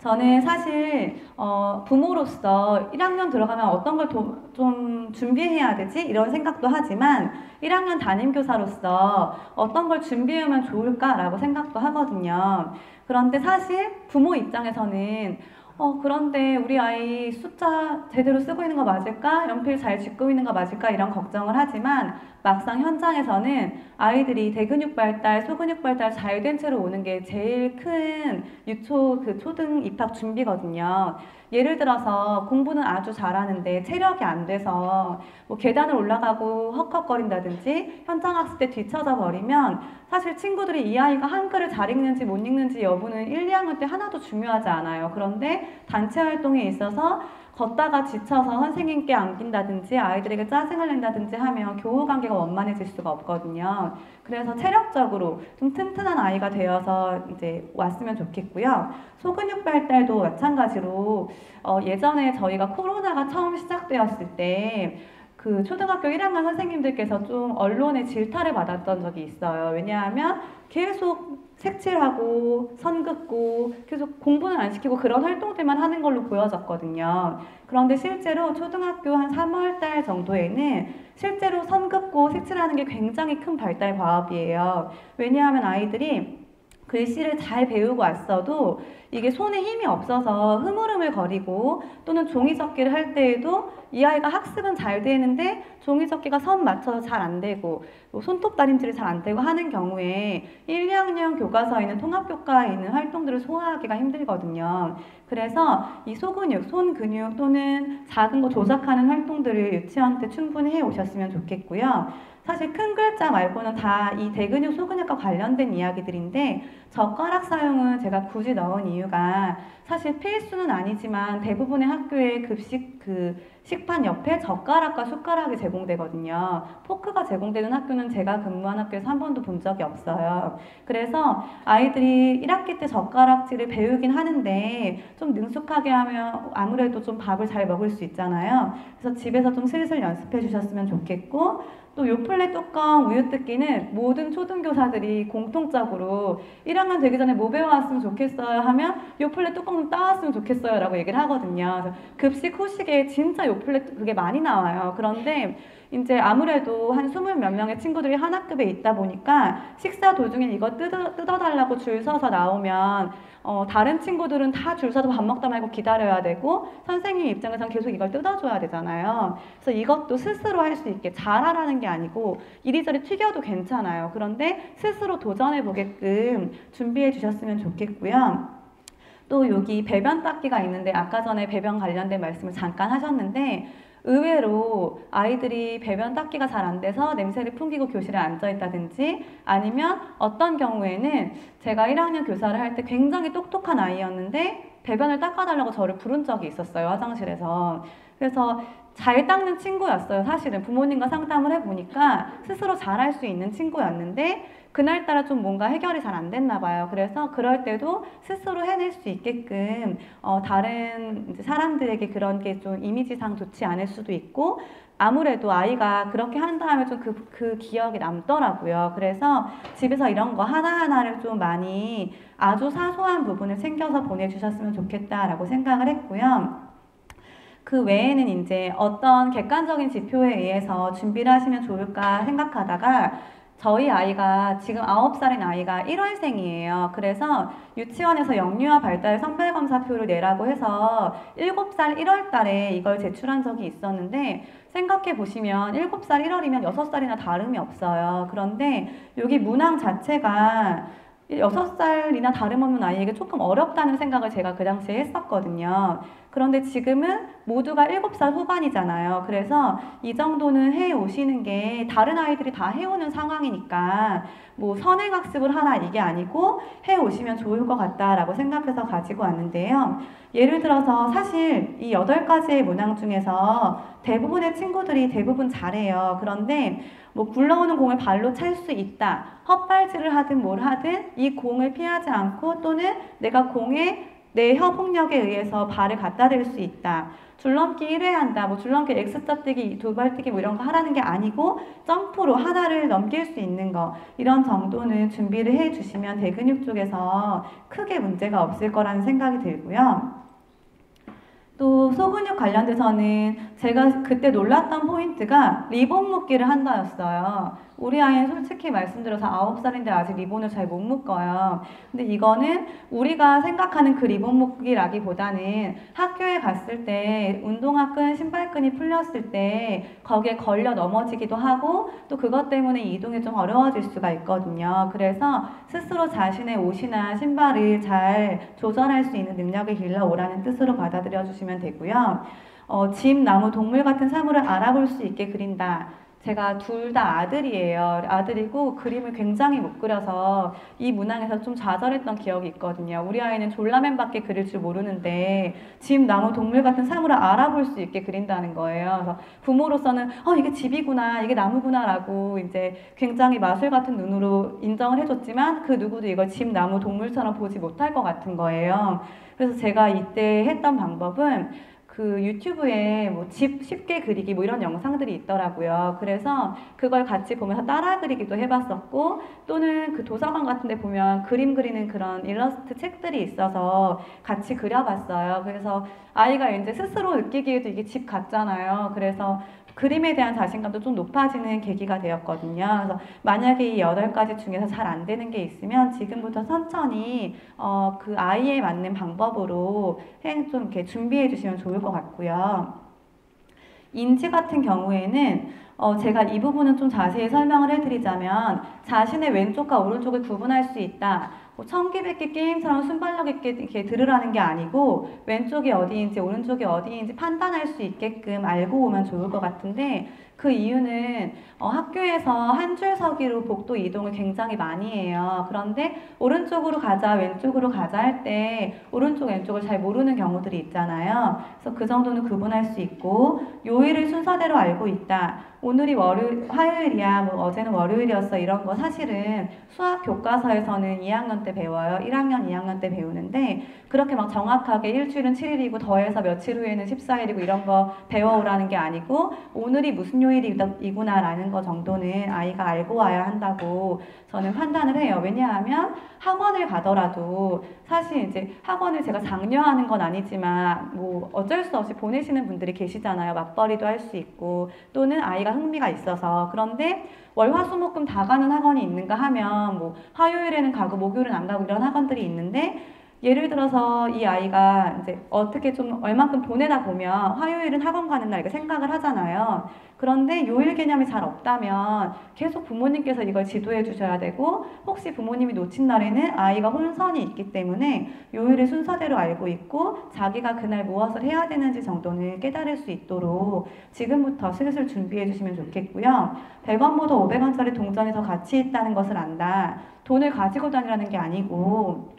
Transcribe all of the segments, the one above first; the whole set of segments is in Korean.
저는 사실 부모로서 1학년 들어가면 어떤 걸 좀 준비해야 되지? 이런 생각도 하지만 1학년 담임교사로서 어떤 걸 준비하면 좋을까라고 생각도 하거든요. 그런데 사실 부모 입장에서는 그런데 우리 아이 숫자 제대로 쓰고 있는 거 맞을까? 연필 잘 짚고 있는 거 맞을까? 이런 걱정을 하지만 막상 현장에서는 아이들이 대근육 발달, 소근육 발달 잘 된 채로 오는 게 제일 큰 초등 입학 준비거든요. 예를 들어서 공부는 아주 잘하는데 체력이 안 돼서 뭐 계단을 올라가고 헉헉거린다든지 현장 학습 때 뒤처져 버리면 사실 친구들이 이 아이가 한글을 잘 읽는지 못 읽는지 여부는 1, 2학년 때 하나도 중요하지 않아요. 그런데 단체 활동에 있어서 걷다가 지쳐서 선생님께 안긴다든지 아이들에게 짜증을 낸다든지 하면 교우 관계가 원만해질 수가 없거든요. 그래서 체력적으로 좀 튼튼한 아이가 되어서 이제 왔으면 좋겠고요. 소근육 발달도 마찬가지로 예전에 저희가 코로나가 처음 시작되었을 때 그 초등학교 1학년 선생님들께서 좀 언론의 질타를 받았던 적이 있어요. 왜냐하면 계속 색칠하고 선 긋고 계속 공부는 안 시키고 그런 활동들만 하는 걸로 보여졌거든요. 그런데 실제로 초등학교 한 3월 달 정도에는 실제로 선 긋고 색칠하는 게 굉장히 큰 발달 과업이에요. 왜냐하면 아이들이 글씨를 잘 배우고 왔어도 이게 손에 힘이 없어서 흐물흐물거리고 또는 종이접기를 할 때에도 이 아이가 학습은 잘 되는데 종이접기가 선 맞춰서 잘 안 되고 손톱 다림질이 잘 안 되고 하는 경우에 1, 2학년 교과서에 있는 통합교과에 있는 활동들을 소화하기가 힘들거든요. 그래서 이 소근육, 손 근육 또는 작은 거 조작하는 활동들을 유치원 때 충분히 해 오셨으면 좋겠고요. 사실 큰 글자 말고는 다 이 대근육, 소근육과 관련된 이야기들인데 젓가락 사용은 제가 굳이 넣은 이유가 사실 필수는 아니지만 대부분의 학교에 급식 식판 옆에 젓가락과 숟가락이 제공되거든요. 포크가 제공되는 학교는 제가 근무한 학교에서 한 번도 본 적이 없어요. 그래서 아이들이 1학기 때 젓가락질을 배우긴 하는데 좀 능숙하게 하면 아무래도 좀 밥을 잘 먹을 수 있잖아요. 그래서 집에서 좀 슬슬 연습해 주셨으면 좋겠고 또 요플레 뚜껑 우유 뜯기는 모든 초등교사들이 공통적으로 1학년 되기 전에 뭐 배워왔으면 좋겠어요 하면 요플레 뚜껑 좀 따왔으면 좋겠어요 라고 얘기를 하거든요. 그래서 급식 후식에 진짜 요플레 그게 많이 나와요. 그런데 이제 아무래도 한 20 몇 명의 친구들이 한 학급에 있다 보니까 식사 도중에 이거 뜯어달라고 줄 서서 나오면 다른 친구들은 다 줄 서서 밥 먹다 말고 기다려야 되고 선생님 입장에서는 계속 이걸 뜯어줘야 되잖아요. 그래서 이것도 스스로 할 수 있게 잘하라는 게 아니고 이리저리 튀겨도 괜찮아요. 그런데 스스로 도전해 보게끔 준비해 주셨으면 좋겠고요. 또 여기 배변 닦기가 있는데 아까 전에 배변 관련된 말씀을 잠깐 하셨는데 의외로 아이들이 배변 닦기가 잘 안 돼서 냄새를 풍기고 교실에 앉아 있다든지 아니면 어떤 경우에는 제가 1학년 교사를 할 때 굉장히 똑똑한 아이였는데 배변을 닦아달라고 저를 부른 적이 있었어요, 화장실에서. 그래서 잘 닦는 친구였어요. 사실은 부모님과 상담을 해보니까 스스로 잘할 수 있는 친구였는데 그날따라 좀 뭔가 해결이 잘 안 됐나 봐요. 그래서 그럴 때도 스스로 해낼 수 있게끔 다른 이제 사람들에게 그런 게 좀 이미지상 좋지 않을 수도 있고 아무래도 아이가 그렇게 한 다음에 좀 그 기억이 남더라고요. 그래서 집에서 이런 거 하나하나를 좀 많이 아주 사소한 부분을 챙겨서 보내주셨으면 좋겠다라고 생각을 했고요. 그 외에는 이제 어떤 객관적인 지표에 의해서 준비를 하시면 좋을까 생각하다가 저희 아이가 지금 9살인 아이가 1월생이에요. 그래서 유치원에서 영유아 발달 선별검사표를 내라고 해서 7살 1월 달에 이걸 제출한 적이 있었는데 생각해 보시면 7살 1월이면 6살이나 다름이 없어요. 그런데 여기 문항 자체가 6살이나 다름없는 아이에게 조금 어렵다는 생각을 제가 그 당시에 했었거든요. 그런데 지금은 모두가 7살 후반이잖아요. 그래서 이 정도는 해오시는 게 다른 아이들이 다 해오는 상황이니까 뭐 선행학습을 하나 이게 아니고 해오시면 좋을 것 같다라고 생각해서 가지고 왔는데요. 예를 들어서 사실 이 8가지의 문항 중에서 대부분의 친구들이 대부분 잘해요. 그런데 뭐 굴러오는 공을 발로 찰 수 있다. 헛발질을 하든 뭘 하든 이 공을 피하지 않고 또는 내가 공에 내 협응력에 의해서 발을 갖다 댈 수 있다. 줄넘기 1회 한다. 뭐 줄넘기 X자 뛰기, 두발 뛰기 뭐 이런 거 하라는 게 아니고 점프로 하나를 넘길 수 있는 거 이런 정도는 준비를 해 주시면 대근육 쪽에서 크게 문제가 없을 거라는 생각이 들고요. 또 소근육 관련돼서는 제가 그때 놀랐던 포인트가 리본 묶기를 한다였어요. 우리 아이는 솔직히 말씀드려서 9살인데 아직 리본을 잘 못 묶어요. 근데 이거는 우리가 생각하는 그 리본 묶기라기보다는 학교에 갔을 때 운동화 끈, 신발끈이 풀렸을 때 거기에 걸려 넘어지기도 하고 또 그것 때문에 이동이 좀 어려워질 수가 있거든요. 그래서 스스로 자신의 옷이나 신발을 잘 조절할 수 있는 능력을 길러오라는 뜻으로 받아들여 주시면 되고요. 집, 나무, 동물 같은 사물을 알아볼 수 있게 그린다. 제가 둘 다 아들이에요. 아들이고 그림을 굉장히 못 그려서 이 문항에서 좀 좌절했던 기억이 있거든요. 우리 아이는 졸라맨밖에 그릴 줄 모르는데 집, 나무, 동물 같은 사물을 알아볼 수 있게 그린다는 거예요. 그래서 부모로서는 이게 집이구나, 이게 나무구나 라고 이제 굉장히 마술 같은 눈으로 인정을 해줬지만 그 누구도 이걸 집, 나무, 동물처럼 보지 못할 것 같은 거예요. 그래서 제가 이때 했던 방법은 그 유튜브에 뭐 집 쉽게 그리기 뭐 이런 영상들이 있더라고요. 그래서 그걸 같이 보면서 따라 그리기도 해봤었고 또는 그 도서관 같은 데 보면 그림 그리는 그런 일러스트 책들이 있어서 같이 그려봤어요. 그래서 아이가 이제 스스로 느끼기에도 이게 집 같잖아요. 그래서 그림에 대한 자신감도 좀 높아지는 계기가 되었거든요. 그래서 만약에 이 8가지 중에서 잘 안 되는 게 있으면 지금부터 천천히 그 아이에 맞는 방법으로 좀 이렇게 준비해 주시면 좋을 것 같고요. 인지 같은 경우에는 제가 이 부분은 좀 자세히 설명을 해드리자면 자신의 왼쪽과 오른쪽을 구분할 수 있다. 뭐 청기백기 게임처럼 순발력 있게 이렇게 들으라는 게 아니고 왼쪽이 어디인지 오른쪽이 어디인지 판단할 수 있게끔 알고 오면 좋을 것 같은데 그 이유는 학교에서 한 줄 서기로 복도 이동을 굉장히 많이 해요. 그런데 오른쪽으로 가자 왼쪽으로 가자 할 때 오른쪽 왼쪽을 잘 모르는 경우들이 있잖아요. 그래서 그 정도는 구분할 수 있고 요일을 순서대로 알고 있다. 오늘이 화요일이야, 뭐 어제는 월요일이었어 이런 거 사실은 수학 교과서에서는 2학년 때 배워요. 1학년, 2학년 때 배우는데 그렇게 막 정확하게 일주일은 7일이고 더해서 며칠 후에는 14일이고 이런 거 배워오라는 게 아니고 오늘이 무슨 요일이구나 라는 거 정도는 아이가 알고 와야 한다고 저는 판단을 해요. 왜냐하면 학원을 가더라도 사실 이제 학원을 제가 장려하는 건 아니지만 뭐 어쩔 수 없이 보내시는 분들이 계시잖아요. 맞벌이도 할 수 있고 또는 아이가 흥미가 있어서. 그런데 월화수목금 다 가는 학원이 있는가 하면 뭐 화요일에는 가고 목요일은 안 가고 이런 학원들이 있는데 예를 들어서 이 아이가 이제 어떻게 좀 얼만큼 보내다 보면 화요일은 학원 가는 날 이렇게 생각을 하잖아요. 그런데 요일 개념이 잘 없다면 계속 부모님께서 이걸 지도해 주셔야 되고 혹시 부모님이 놓친 날에는 아이가 혼선이 있기 때문에 요일을 순서대로 알고 있고 자기가 그날 무엇을 해야 되는지 정도는 깨달을 수 있도록 지금부터 슬슬 준비해 주시면 좋겠고요. 100원보다 500원짜리 동전이 더 가치 있다는 것을 안다. 돈을 가지고 다니라는 게 아니고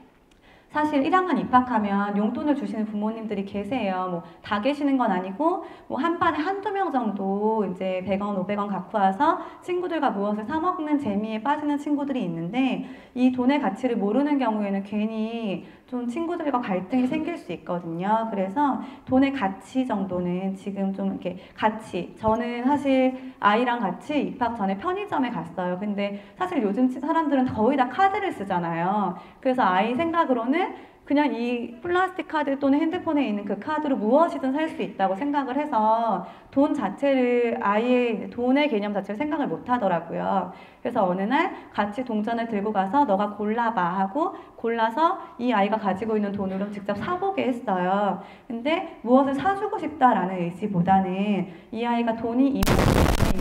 사실 1학년 입학하면 용돈을 주시는 부모님들이 계세요. 뭐 다 계시는 건 아니고 뭐 한 반에 한두 명 정도 이제 100원, 500원 갖고 와서 친구들과 무엇을 사 먹는 재미에 빠지는 친구들이 있는데 이 돈의 가치를 모르는 경우에는 괜히 좀 친구들과 갈등이 생길 수 있거든요. 그래서 돈의 가치 정도는 지금 좀 이렇게 가치. 저는 사실 아이랑 같이 입학 전에 편의점에 갔어요. 근데 사실 요즘 사람들은 거의 다 카드를 쓰잖아요. 그래서 아이 생각으로는 그냥 이 플라스틱 카드 또는 핸드폰에 있는 그 카드로 무엇이든 살 수 있다고 생각을 해서 돈 자체를 아예 돈의 개념 자체를 생각을 못 하더라고요. 그래서 어느 날 같이 동전을 들고 가서 너가 골라봐 하고 골라서 이 아이가 가지고 있는 돈으로 직접 사보게 했어요. 근데 무엇을 사주고 싶다라는 의지보다는 이 아이가 돈이 이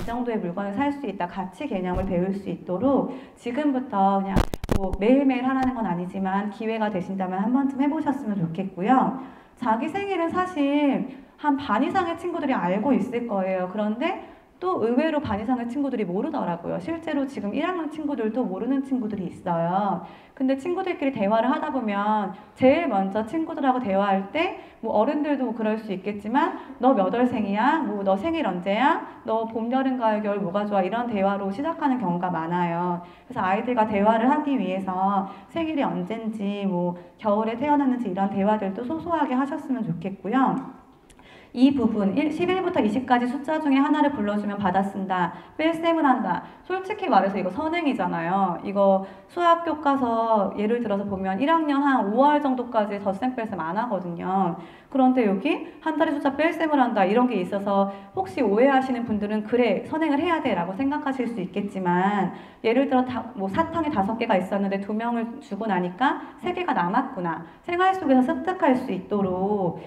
정도의 물건을 살 수 있다. 가치 개념을 배울 수 있도록 지금부터 그냥 뭐 매일매일 하라는 건 아니지만 기회가 되신다면 한 번쯤 해보셨으면 좋겠고요. 자기 생일은 사실 한 반 이상의 친구들이 알고 있을 거예요. 그런데 또 의외로 반 이상의 친구들이 모르더라고요. 실제로 지금 1학년 친구들도 모르는 친구들이 있어요. 근데 친구들끼리 대화를 하다 보면 제일 먼저 친구들하고 대화할 때 뭐 어른들도 뭐 그럴 수 있겠지만 너 몇 월생이야? 뭐 너 생일 언제야? 너 봄, 여름, 가을, 겨울 뭐가 좋아? 이런 대화로 시작하는 경우가 많아요. 그래서 아이들과 대화를 하기 위해서 생일이 언젠지 뭐 겨울에 태어났는지 이런 대화들도 소소하게 하셨으면 좋겠고요. 이 부분 11부터 20까지 숫자 중에 하나를 불러주면 받아 쓴다. 뺄셈을 한다. 솔직히 말해서 이거 선행이잖아요. 이거 수학 교과서 예를 들어서 보면 1학년 한 5월 정도까지 덧셈 뺄셈 안 하거든요. 그런데 여기 한 달에 숫자 뺄셈을 한다 이런 게 있어서 혹시 오해하시는 분들은 그래 선행을 해야 돼 라고 생각하실 수 있겠지만 예를 들어 뭐 사탕이 5개가 있었는데 2명을 주고 나니까 3개가 남았구나. 생활 속에서 습득할 수 있도록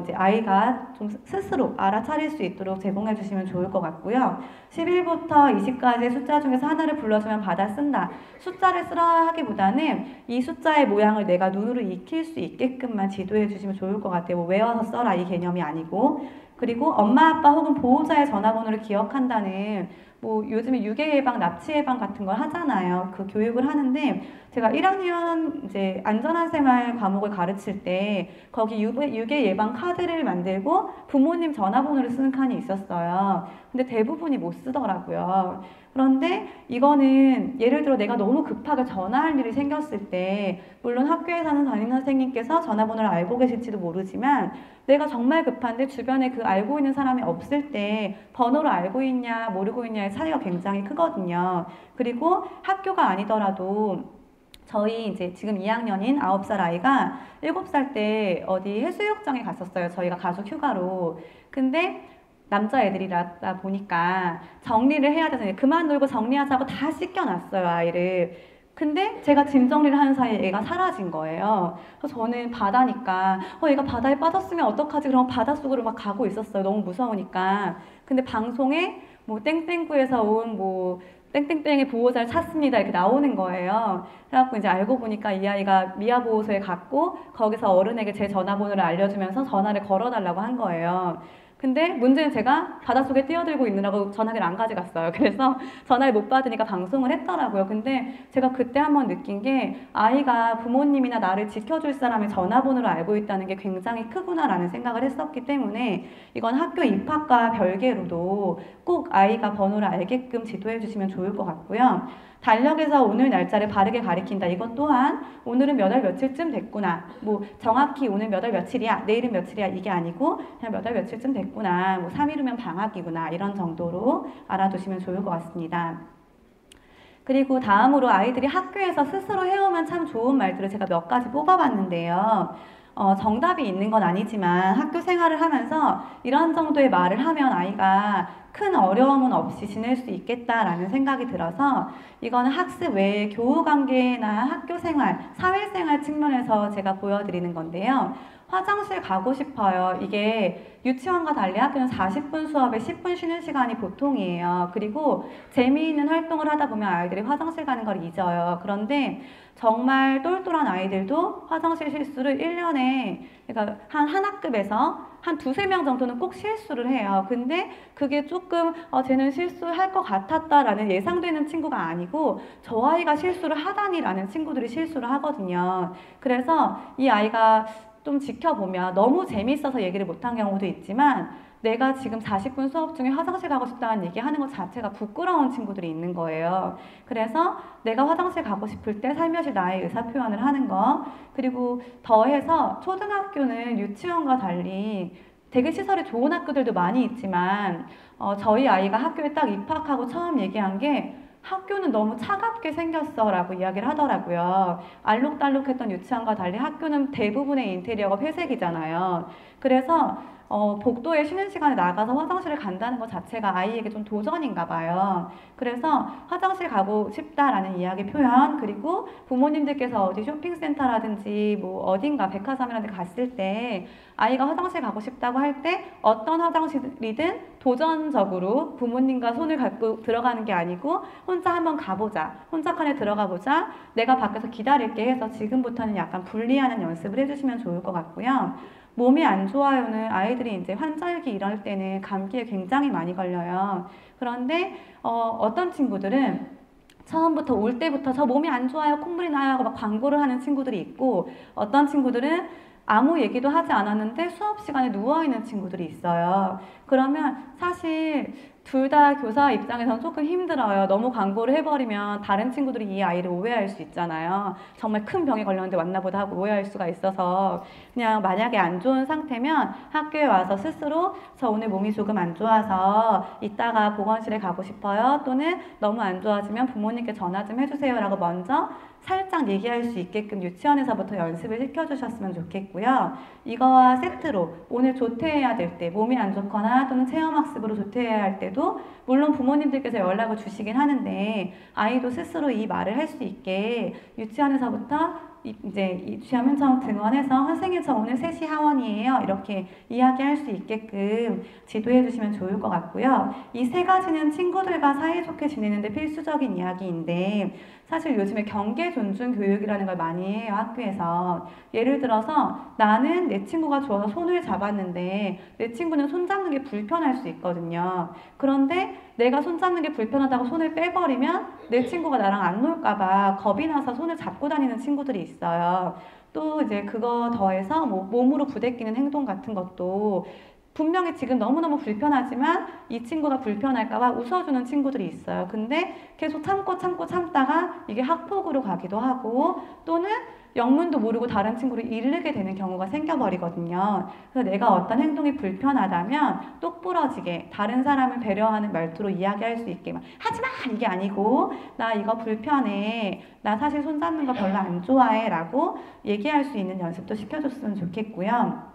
이제 아이가 좀 스스로 알아차릴 수 있도록 제공해 주시면 좋을 것 같고요. 11부터 20까지 숫자 중에서 하나를 불러주면 받아 쓴다. 숫자를 쓰라 하기보다는 이 숫자의 모양을 내가 눈으로 익힐 수 있게끔만 지도해 주시면 좋을 것 같아요. 뭐 외워서 써라 이 개념이 아니고. 그리고 엄마 아빠 혹은 보호자의 전화번호를 기억한다는 뭐 요즘에 유괴 예방, 납치 예방 같은 걸 하잖아요. 그 교육을 하는데 제가 1학년 이제 안전한 생활 과목을 가르칠 때 거기 유괴 예방 카드를 만들고 부모님 전화번호를 쓰는 칸이 있었어요. 근데 대부분이 못 쓰더라고요. 그런데 이거는 예를 들어 내가 너무 급하게 전화할 일이 생겼을 때 물론 학교에 사는 담임 선생님께서 전화번호를 알고 계실지도 모르지만 내가 정말 급한데 주변에 그 알고 있는 사람이 없을 때 번호를 알고 있냐 모르고 있냐의 차이가 굉장히 크거든요. 그리고 학교가 아니더라도 저희 이제 지금 2학년인 9살 아이가 7살 때 어디 해수욕장에 갔었어요. 저희가 가족 휴가로. 근데 남자애들이라 보니까 정리를 해야 돼서 그만 놀고 정리하자고 다 씻겨놨어요, 아이를. 근데 제가 짐 정리를 하는 사이에 애가 사라진 거예요. 그래서 저는 바다니까 얘가 바다에 빠졌으면 어떡하지? 그럼 바닷속으로 막 가고 있었어요. 너무 무서우니까. 근데 방송에 뭐 땡땡구에서 온 뭐 땡땡땡의 보호자를 찾습니다 이렇게 나오는 거예요. 그래갖고 이제 알고 보니까 이 아이가 미아보호소에 갔고 거기서 어른에게 제 전화번호를 알려주면서 전화를 걸어달라고 한 거예요. 근데 문제는 제가 바닷속에 뛰어들고 있느라고 전화기를 안 가져갔어요. 그래서 전화를 못 받으니까 방송을 했더라고요. 근데 제가 그때 한번 느낀 게 아이가 부모님이나 나를 지켜줄 사람의 전화번호를 알고 있다는 게 굉장히 크구나라는 생각을 했었기 때문에 이건 학교 입학과 별개로도 꼭 아이가 번호를 알게끔 지도해 주시면 좋을 것 같고요. 달력에서 오늘 날짜를 바르게 가리킨다. 이것 또한 오늘은 몇 월 며칠쯤 됐구나. 뭐 정확히 오늘 몇 월 며칠이야, 내일은 며칠이야 이게 아니고 그냥 몇 월 며칠쯤 됐구나. 뭐 3일 후면 방학이구나. 이런 정도로 알아두시면 좋을 것 같습니다. 그리고 다음으로 아이들이 학교에서 스스로 해오면 참 좋은 말들을 제가 몇 가지 뽑아봤는데요. 정답이 있는 건 아니지만 학교 생활을 하면서 이런 정도의 말을 하면 아이가 큰 어려움은 없이 지낼 수 있겠다라는 생각이 들어서 이거는 학습 외에 교우관계나 학교생활, 사회생활 측면에서 제가 보여드리는 건데요. 화장실 가고 싶어요. 이게 유치원과 달리 학교는 40분 수업에 10분 쉬는 시간이 보통이에요. 그리고 재미있는 활동을 하다 보면 아이들이 화장실 가는 걸 잊어요. 그런데 정말 똘똘한 아이들도 화장실 실수를 1년에 그러니까 한 학급에서 한 2~3명 정도는 꼭 실수를 해요. 근데 그게 조금 쟤는 실수할 것 같았다라는 예상되는 친구가 아니고 저 아이가 실수를 하다니라는 친구들이 실수를 하거든요. 그래서 이 아이가 좀 지켜보면 너무 재밌어서 얘기를 못한 경우도 있지만 내가 지금 40분 수업 중에 화장실 가고 싶다는 얘기하는 것 자체가 부끄러운 친구들이 있는 거예요. 그래서 내가 화장실 가고 싶을 때 살며시 나의 의사 표현을 하는 거. 그리고 더해서 초등학교는 유치원과 달리 되게 시설이 좋은 학교들도 많이 있지만 저희 아이가 학교에 딱 입학하고 처음 얘기한 게 학교는 너무 차갑게 생겼어 라고 이야기를 하더라고요. 알록달록했던 유치원과 달리 학교는 대부분의 인테리어가 회색이잖아요. 그래서 복도에 쉬는 시간에 나가서 화장실을 간다는 것 자체가 아이에게 좀 도전인가 봐요. 그래서 화장실 가고 싶다라는 이야기 표현, 그리고 부모님들께서 어디 쇼핑센터라든지 뭐 어딘가 백화점이라는 데 갔을 때 아이가 화장실 가고 싶다고 할 때 어떤 화장실이든 도전적으로 부모님과 손을 갖고 들어가는 게 아니고 혼자 한번 가보자, 혼자 칸에 들어가 보자, 내가 밖에서 기다릴게 해서 지금부터는 약간 분리하는 연습을 해주시면 좋을 것 같고요. 몸이 안 좋아요는 아이들이 이제 환절기 이럴 때는 감기에 굉장히 많이 걸려요. 그런데 어떤 친구들은 처음부터 올 때부터 저 몸이 안 좋아요, 콧물이 나요 하고 막 광고를 하는 친구들이 있고, 어떤 친구들은 아무 얘기도 하지 않았는데 수업 시간에 누워있는 친구들이 있어요. 그러면 사실 둘 다 교사 입장에서는 조금 힘들어요. 너무 광고를 해버리면 다른 친구들이 이 아이를 오해할 수 있잖아요. 정말 큰 병에 걸렸는데 왔나 보다 하고 오해할 수가 있어서, 그냥 만약에 안 좋은 상태면 학교에 와서 스스로 저 오늘 몸이 조금 안 좋아서 이따가 보건실에 가고 싶어요, 또는 너무 안 좋아지면 부모님께 전화 좀 해주세요 라고 먼저 살짝 얘기할 수 있게끔 유치원에서부터 연습을 시켜주셨으면 좋겠고요. 이거와 세트로 오늘 조퇴해야 될 때, 몸이 안 좋거나 또는 체험학습으로 조퇴해야 할 때도 물론 부모님들께서 연락을 주시긴 하는데, 아이도 스스로 이 말을 할 수 있게 유치원에서부터 이제 유치원 신청 등원해서 선생님 저 오늘 3시 하원이에요 이렇게 이야기할 수 있게끔 지도해 주시면 좋을 것 같고요. 이 세 가지는 친구들과 사이좋게 지내는데 필수적인 이야기인데, 사실 요즘에 경계 존중 교육이라는 걸 많이 해요, 학교에서. 예를 들어서 나는 내 친구가 좋아서 손을 잡았는데 내 친구는 손 잡는 게 불편할 수 있거든요. 그런데 내가 손 잡는 게 불편하다고 손을 빼버리면 내 친구가 나랑 안 놀까봐 겁이 나서 손을 잡고 다니는 친구들이 있어요. 또 이제 그거 더해서 뭐 몸으로 부대끼는 행동 같은 것도 분명히 지금 너무너무 불편하지만 이 친구가 불편할까봐 웃어주는 친구들이 있어요. 근데 계속 참다가 이게 학폭으로 가기도 하고, 또는 영문도 모르고 다른 친구를 이르게 되는 경우가 생겨버리거든요. 그래서 내가 어떤 행동이 불편하다면 똑부러지게 다른 사람을 배려하는 말투로 이야기할 수 있게, 막 하지마! 이게 아니고 나 이거 불편해, 나 사실 손 잡는 거 별로 안 좋아해 라고 얘기할 수 있는 연습도 시켜줬으면 좋겠고요.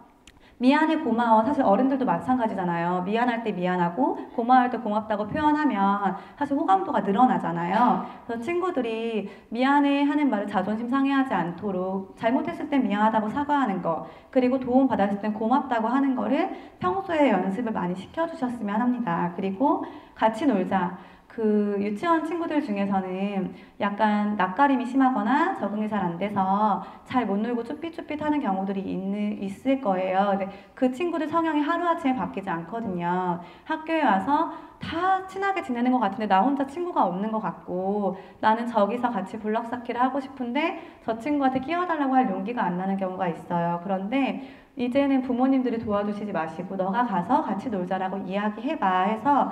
미안해, 고마워. 사실 어른들도 마찬가지잖아요. 미안할 때 미안하고 고마워할 때 고맙다고 표현하면 사실 호감도가 늘어나잖아요. 그래서 친구들이 미안해 하는 말을 자존심 상해하지 않도록 잘못했을 땐 미안하다고 사과하는 거, 그리고 도움 받았을 땐 고맙다고 하는 거를 평소에 연습을 많이 시켜주셨으면 합니다. 그리고 같이 놀자. 그 유치원 친구들 중에서는 약간 낯가림이 심하거나 적응이 잘 안 돼서 잘 못 놀고 쭈삣쭈삣 하는 경우들이 있을 거예요. 근데 그 친구들 성향이 하루아침에 바뀌지 않거든요. 학교에 와서 다 친하게 지내는 것 같은데 나 혼자 친구가 없는 것 같고, 나는 저기서 같이 블럭 쌓기를 하고 싶은데 저 친구한테 끼워달라고 할 용기가 안 나는 경우가 있어요. 그런데 이제는 부모님들이 도와주시지 마시고 너가 가서 같이 놀자라고 이야기해봐 해서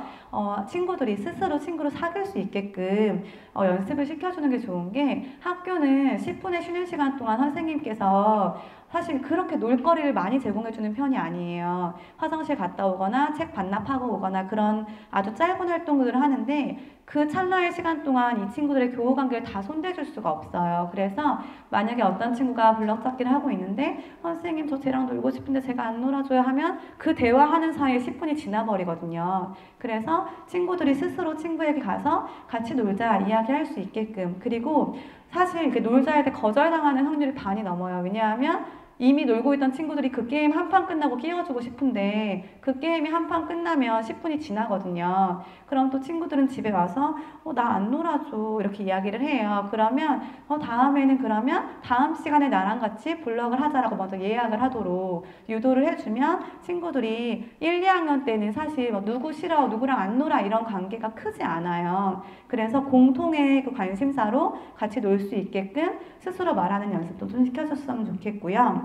친구들이 스스로 친구를 사귈 수 있게끔 연습을 시켜주는 게 좋은 게, 학교는 10분의 쉬는 시간 동안 선생님께서 사실 그렇게 놀거리를 많이 제공해주는 편이 아니에요. 화장실 갔다 오거나 책 반납하고 오거나 그런 아주 짧은 활동들을 하는데, 그 찰나의 시간 동안 이 친구들의 교우 관계를 다 손대줄 수가 없어요. 그래서 만약에 어떤 친구가 블럭 잡기를 하고 있는데 선생님 저 쟤랑 놀고 싶은데 제가 안 놀아줘요 하면 그 대화하는 사이에 10분이 지나버리거든요. 그래서 친구들이 스스로 친구에게 가서 같이 놀자 이야기할 수 있게끔, 그리고 사실 이렇게 놀자 할 때 거절당하는 확률이 반이 넘어요. 왜냐하면 이미 놀고 있던 친구들이 그 게임 한 판 끝나고 끼워주고 싶은데 그 게임이 한 판 끝나면 10분이 지나거든요. 그럼 또 친구들은 집에 와서 나 안 놀아줘 이렇게 이야기를 해요. 그러면 다음에는 그러면 다음 시간에 나랑 같이 블럭을 하자라고 먼저 예약을 하도록 유도를 해주면 친구들이 1, 2학년 때는 사실 누구 싫어, 누구랑 안 놀아 이런 관계가 크지 않아요. 그래서 공통의 그 관심사로 같이 놀 수 있게끔 스스로 말하는 연습도 좀 시켜줬으면 좋겠고요.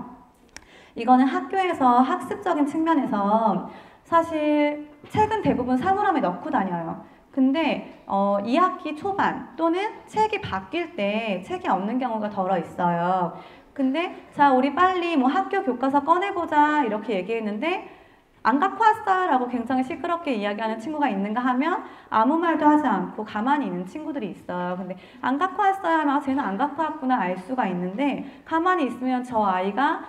이거는 학교에서 학습적인 측면에서 사실 책은 대부분 사물함에 넣고 다녀요. 근데 2학기 초반 또는 책이 바뀔 때 책이 없는 경우가 덜어 있어요. 근데 자 우리 빨리 뭐 학교 교과서 꺼내보자 이렇게 얘기했는데 안 갖고 왔어요 라고 굉장히 시끄럽게 이야기하는 친구가 있는가 하면 아무 말도 하지 않고 가만히 있는 친구들이 있어요. 근데 안 갖고 왔어요 하면 쟤는 안 갖고 왔구나 알 수가 있는데, 가만히 있으면 저 아이가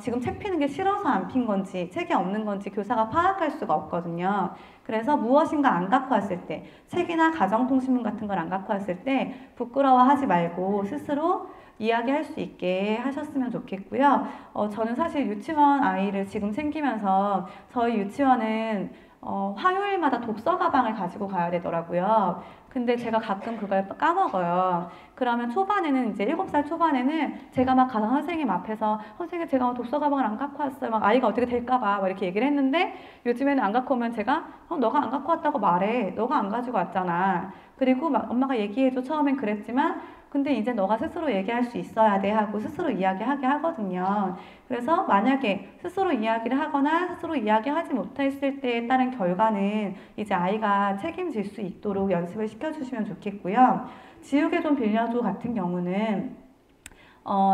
지금 책 피는 게 싫어서 안 핀 건지 책이 없는 건지 교사가 파악할 수가 없거든요. 그래서 무엇인가 안 갖고 왔을 때, 책이나 가정통신문 같은 걸 안 갖고 왔을 때 부끄러워하지 말고 스스로 이야기할 수 있게 하셨으면 좋겠고요. 저는 사실 유치원 아이를 지금 챙기면서 저희 유치원은 화요일마다 독서 가방을 가지고 가야 되더라고요. 근데 제가 가끔 그걸 까먹어요. 그러면 초반에는 이제 7살 초반에는 제가 막 가서 선생님 앞에서 선생님 제가 독서 가방을 안 갖고 왔어요. 막 아이가 어떻게 될까봐 막 이렇게 얘기를 했는데 요즘에는 안 갖고 오면 제가 너가 안 갖고 왔다고 말해. 너가 안 가지고 왔잖아. 그리고 막 엄마가 얘기해줘. 처음엔 그랬지만 근데 이제 너가 스스로 얘기할 수 있어야 돼 하고 스스로 이야기하게 하거든요. 그래서 만약에 스스로 이야기를 하거나 스스로 이야기하지 못했을 때에 따른 결과는 이제 아이가 책임질 수 있도록 연습을 시켜주시면 좋겠고요. 지우개 좀 빌려줘 같은 경우는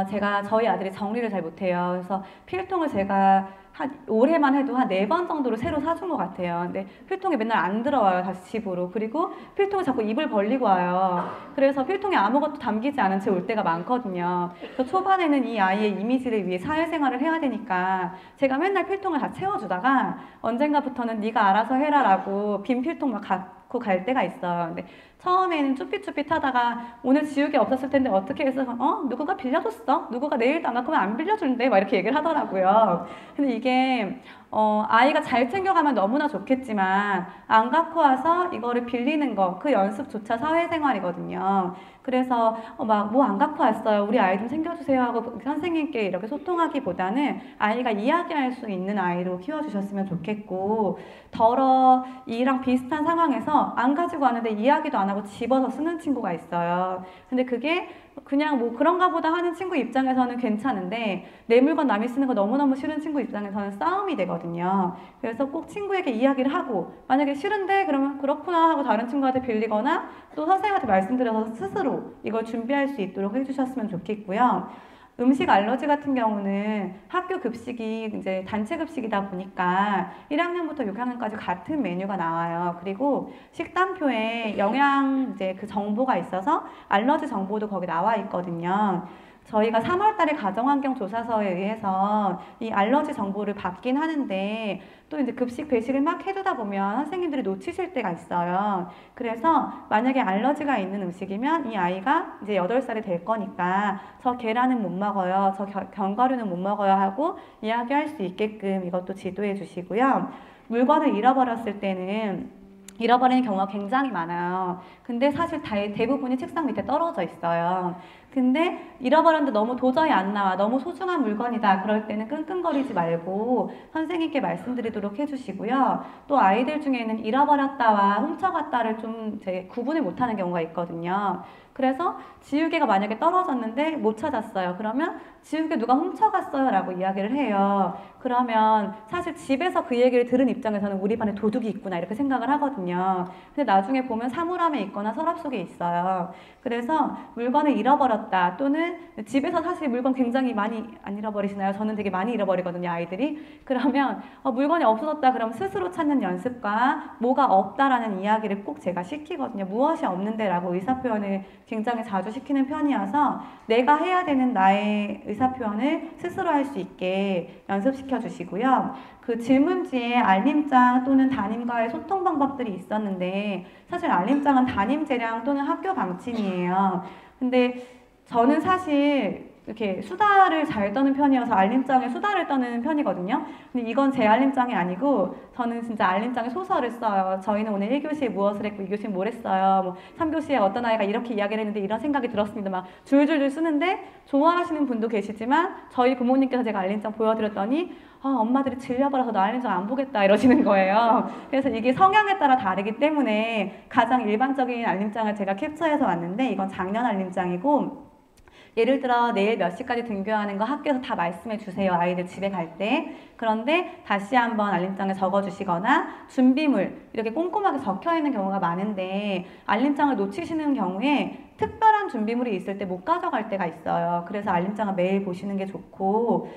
제가 저희 아들이 정리를 잘 못해요. 그래서 필통을 제가 한 올해만 해도 한 4번 정도로 새로 사준 것 같아요. 근데 필통이 맨날 안 들어와요, 다시 집으로. 그리고 필통을 자꾸 입을 벌리고 와요. 그래서 필통에 아무것도 담기지 않은 채 올 때가 많거든요. 그래서 초반에는 이 아이의 이미지를 위해 사회생활을 해야 되니까 제가 맨날 필통을 다 채워주다가 언젠가부터는 네가 알아서 해라라고 빈 필통 막 갖고 갈 때가 있어요. 근데 처음에는 쭈삣쭈삣 하다가 오늘 지우개 없었을 텐데 어떻게 해서 누구가 빌려줬어? 누구가 내일도 안 갖고 오면 안 빌려준대? 막 이렇게 얘기를 하더라고요. 근데 이게 아이가 잘 챙겨가면 너무나 좋겠지만 안 갖고 와서 이거를 빌리는 거 그 연습조차 사회생활이거든요. 그래서 막 뭐 안 갖고 왔어요. 우리 아이 좀 챙겨주세요 하고 선생님께 이렇게 소통하기보다는 아이가 이야기할 수 있는 아이로 키워주셨으면 좋겠고 이랑 비슷한 상황에서 안 가지고 왔는데 이야기도 안 하고 집어서 쓰는 친구가 있어요. 근데 그게 그냥 뭐 그런가 보다 하는 친구 입장에서는 괜찮은데 내 물건 남이 쓰는 거 너무너무 싫은 친구 입장에서는 싸움이 되거든요. 그래서 꼭 친구에게 이야기를 하고 만약에 싫은데 그러면 그렇구나 하고 다른 친구한테 빌리거나 또 선생님한테 말씀드려서 스스로 이걸 준비할 수 있도록 해주셨으면 좋겠고요. 음식 알러지 같은 경우는 학교 급식이 이제 단체 급식이다 보니까 1학년부터 6학년까지 같은 메뉴가 나와요. 그리고 식단표에 영양 이제 그 정보가 있어서 알러지 정보도 거기 나와 있거든요. 저희가 3월 달에 가정환경조사서에 의해서 이 알러지 정보를 받긴 하는데 또 이제 급식 배식을 막 해주다 보면 선생님들이 놓치실 때가 있어요. 그래서 만약에 알러지가 있는 음식이면 이 아이가 이제 8살이 될 거니까 저 계란은 못 먹어요. 저 견과류는 못 먹어요 하고 이야기할 수 있게끔 이것도 지도해 주시고요. 물건을 잃어버렸을 때는 잃어버리는 경우가 굉장히 많아요. 근데 사실 대부분이 책상 밑에 떨어져 있어요. 근데 잃어버렸는데 너무 도저히 안 나와. 너무 소중한 물건이다. 그럴 때는 끙끙거리지 말고 선생님께 말씀드리도록 해주시고요. 또 아이들 중에는 잃어버렸다와 훔쳐갔다를 좀 구분을 못하는 경우가 있거든요. 그래서 지우개가 만약에 떨어졌는데 못 찾았어요. 그러면 지우개 누가 훔쳐갔어요 라고 이야기를 해요. 그러면 사실 집에서 그 얘기를 들은 입장에서는 우리 반에 도둑이 있구나 이렇게 생각을 하거든요. 근데 나중에 보면 사물함에 있거나 서랍 속에 있어요. 그래서 물건을 잃어버렸다 또는 집에서 사실 물건 굉장히 많이 안 잃어버리시나요? 저는 되게 많이 잃어버리거든요, 아이들이. 그러면 물건이 없어졌다 그러면 스스로 찾는 연습과 뭐가 없다라는 이야기를 꼭 제가 시키거든요. 무엇이 없는데 라고 의사표현을 굉장히 자주 시키는 편이어서 내가 해야 되는 나의 의사표현을 스스로 할 수 있게 연습시켜 주시고요. 그 질문지에 알림장 또는 담임과의 소통 방법들이 있었는데 사실 알림장은 담임 재량 또는 학교 방침이에요. 근데 저는 사실 이렇게 수다를 잘 떠는 편이어서 알림장에 수다를 떠는 편이거든요. 근데 이건 제 알림장이 아니고 저는 진짜 알림장에 소설을 써요. 저희는 오늘 1교시에 무엇을 했고 2교시에 뭘 했어요. 뭐 3교시에 어떤 아이가 이렇게 이야기를 했는데 이런 생각이 들었습니다. 막 줄줄줄 쓰는데 좋아하시는 분도 계시지만 저희 부모님께서 제가 알림장 보여드렸더니 엄마들이 질려버려서 나 알림장 안 보겠다 이러시는 거예요. 그래서 이게 성향에 따라 다르기 때문에 가장 일반적인 알림장을 제가 캡처해서 왔는데 이건 작년 알림장이고 예를 들어 내일 몇 시까지 등교하는 거 학교에서 다 말씀해 주세요. 아이들 집에 갈 때. 그런데 다시 한번 알림장에 적어주시거나 준비물 이렇게 꼼꼼하게 적혀 있는 경우가 많은데 알림장을 놓치시는 경우에 특별한 준비물이 있을 때 못 가져갈 때가 있어요. 그래서 알림장을 매일 보시는 게 좋고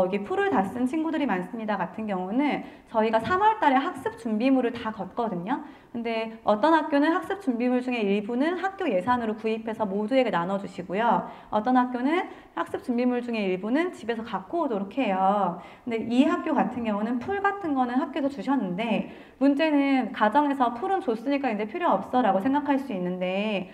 이게 풀을 다 쓴 친구들이 많습니다 같은 경우는 저희가 3월 달에 학습 준비물을 다 걷거든요. 근데 어떤 학교는 학습 준비물 중에 일부는 학교 예산으로 구입해서 모두에게 나눠주시고요. 어떤 학교는 학습 준비물 중에 일부는 집에서 갖고 오도록 해요. 근데 이 학교 같은 경우는 풀 같은 거는 학교에서 주셨는데 문제는 가정에서 풀은 줬으니까 이제 필요 없어 라고 생각할 수 있는데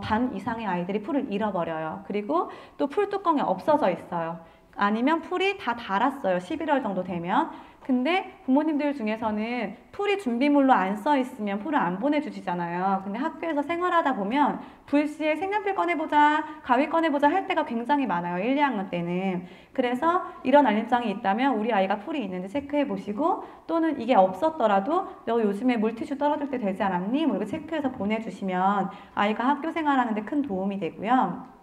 반 이상의 아이들이 풀을 잃어버려요. 그리고 또 풀 뚜껑이 없어져 있어요. 아니면 풀이 다 달았어요. 11월 정도 되면. 근데 부모님들 중에서는 풀이 준비물로 안 써 있으면 풀을 안 보내주시잖아요. 근데 학교에서 생활하다 보면 불시에 색연필 꺼내보자, 가위 꺼내보자 할 때가 굉장히 많아요. 1, 2학년 때는. 그래서 이런 알림장이 있다면 우리 아이가 풀이 있는지 체크해 보시고, 또는 이게 없었더라도 너 요즘에 물티슈 떨어질 때 되지 않았니? 뭐 이렇게 체크해서 보내주시면 아이가 학교 생활하는데 큰 도움이 되고요.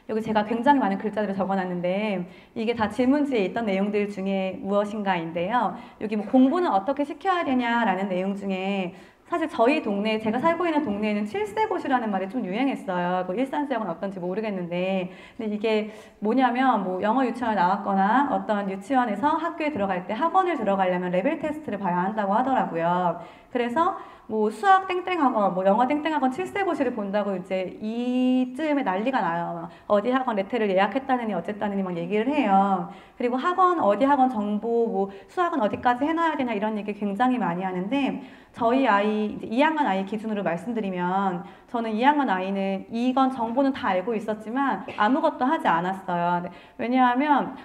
여기 제가 굉장히 많은 글자들을 적어놨는데 이게 다 질문지에 있던 내용들 중에 무엇인가인데요. 여기 뭐 공부는 어떻게 시켜야 되냐라는 내용 중에 사실 저희 동네, 제가 살고 있는 동네에는 7세고시라는 말이 좀 유행했어요. 그 일산 지역은 어떤지 모르겠는데, 근데 이게 뭐냐면 뭐 영어 유치원에 나왔거나 어떤 유치원에서 학교에 들어갈 때 학원을 들어가려면 레벨 테스트를 봐야 한다고 하더라고요. 그래서 뭐 수학 땡땡학원, 뭐 영어 땡땡학원 7세고시를 본다고 이제 이쯤에 난리가 나요. 어디 학원 레테를 예약했다느니 어쨌다느니 막 얘기를 해요. 그리고 학원, 어디 학원 정보, 뭐 수학은 어디까지 해놔야 되냐 이런 얘기 굉장히 많이 하는데, 저희 아이, 이제 2학년 아이 기준으로 말씀드리면 저는 2학년 아이는 이건 정보는 다 알고 있었지만 아무것도 하지 않았어요. 왜냐하면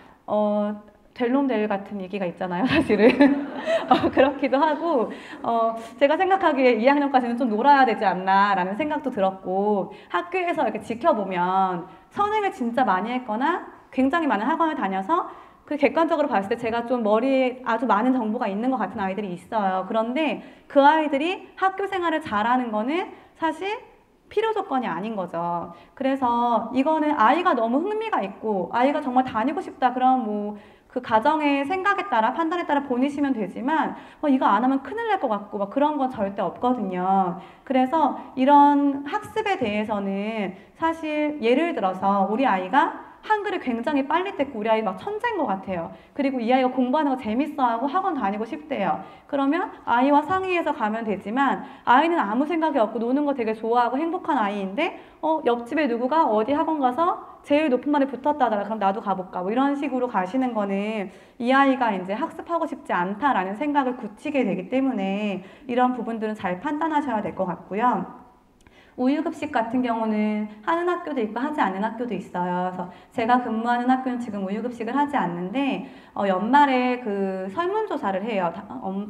될 놈 될 같은 얘기가 있잖아요, 사실은. 그렇기도 하고, 제가 생각하기에 2학년까지는 좀 놀아야 되지 않나라는 생각도 들었고, 학교에서 이렇게 지켜보면 선행을 진짜 많이 했거나 굉장히 많은 학원을 다녀서 그 객관적으로 봤을 때 제가 좀 머리에 아주 많은 정보가 있는 것 같은 아이들이 있어요. 그런데 그 아이들이 학교 생활을 잘하는 거는 사실 필요 조건이 아닌 거죠. 그래서 이거는 아이가 너무 흥미가 있고 아이가 정말 다니고 싶다 그럼 뭐 그 가정의 생각에 따라 판단에 따라 보내시면 되지만 이거 안 하면 큰일 날 것 같고 막 그런 건 절대 없거든요. 그래서 이런 학습에 대해서는 사실 예를 들어서 우리 아이가 한글을 굉장히 빨리 뗐고 우리 아이 막 천재인 것 같아요. 그리고 이 아이가 공부하는 거 재밌어하고 학원 다니고 싶대요. 그러면 아이와 상의해서 가면 되지만 아이는 아무 생각이 없고 노는 거 되게 좋아하고 행복한 아이인데 옆집에 누구가 어디 학원 가서 제일 높은 말에 붙었다더라. 그럼 나도 가볼까? 뭐 이런 식으로 가시는 거는 이 아이가 이제 학습하고 싶지 않다라는 생각을 굳히게 되기 때문에 이런 부분들은 잘 판단하셔야 될 것 같고요. 우유급식 같은 경우는 하는 학교도 있고 하지 않는 학교도 있어요. 그래서 제가 근무하는 학교는 지금 우유급식을 하지 않는데 연말에 그 설문조사를 해요.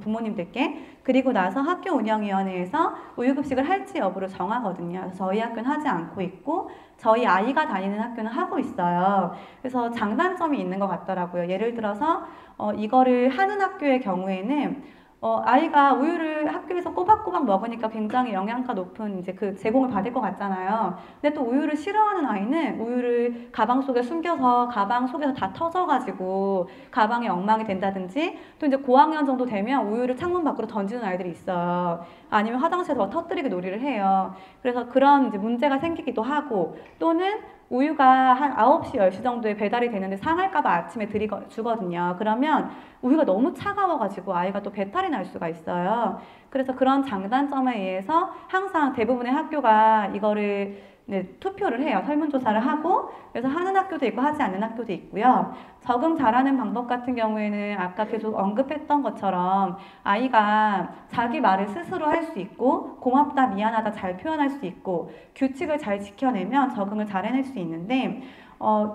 부모님들께. 그리고 나서 학교 운영위원회에서 우유급식을 할지 여부를 정하거든요. 그래서 저희 학교는 하지 않고 있고 저희 아이가 다니는 학교는 하고 있어요. 그래서 장단점이 있는 것 같더라고요. 예를 들어서 이거를 하는 학교의 경우에는 아이가 우유를 학교에서 꼬박꼬박 먹으니까 굉장히 영양가 높은 이제 그 제공을 받을 것 같잖아요. 근데 또 우유를 싫어하는 아이는 우유를 가방 속에 숨겨서 가방 속에서 다 터져가지고 가방에 엉망이 된다든지, 또 이제 고학년 정도 되면 우유를 창문 밖으로 던지는 아이들이 있어요. 아니면 화장실에서 터뜨리기 놀이를 해요. 그래서 그런 이제 문제가 생기기도 하고, 또는 우유가 한 9시, 10시 정도에 배달이 되는데 상할까봐 아침에 주거든요. 그러면 우유가 너무 차가워가지고 아이가 또 배탈이 날 수가 있어요. 그래서 그런 장단점에 의해서 항상 대부분의 학교가 이거를 투표를 해요. 설문조사를 하고. 그래서 하는 학교도 있고 하지 않는 학교도 있고요. 적응 잘하는 방법 같은 경우에는 아까 계속 언급했던 것처럼 아이가 자기 말을 스스로 할 수 있고 고맙다, 미안하다 잘 표현할 수 있고 규칙을 잘 지켜내면 적응을 잘 해낼 수 있는데,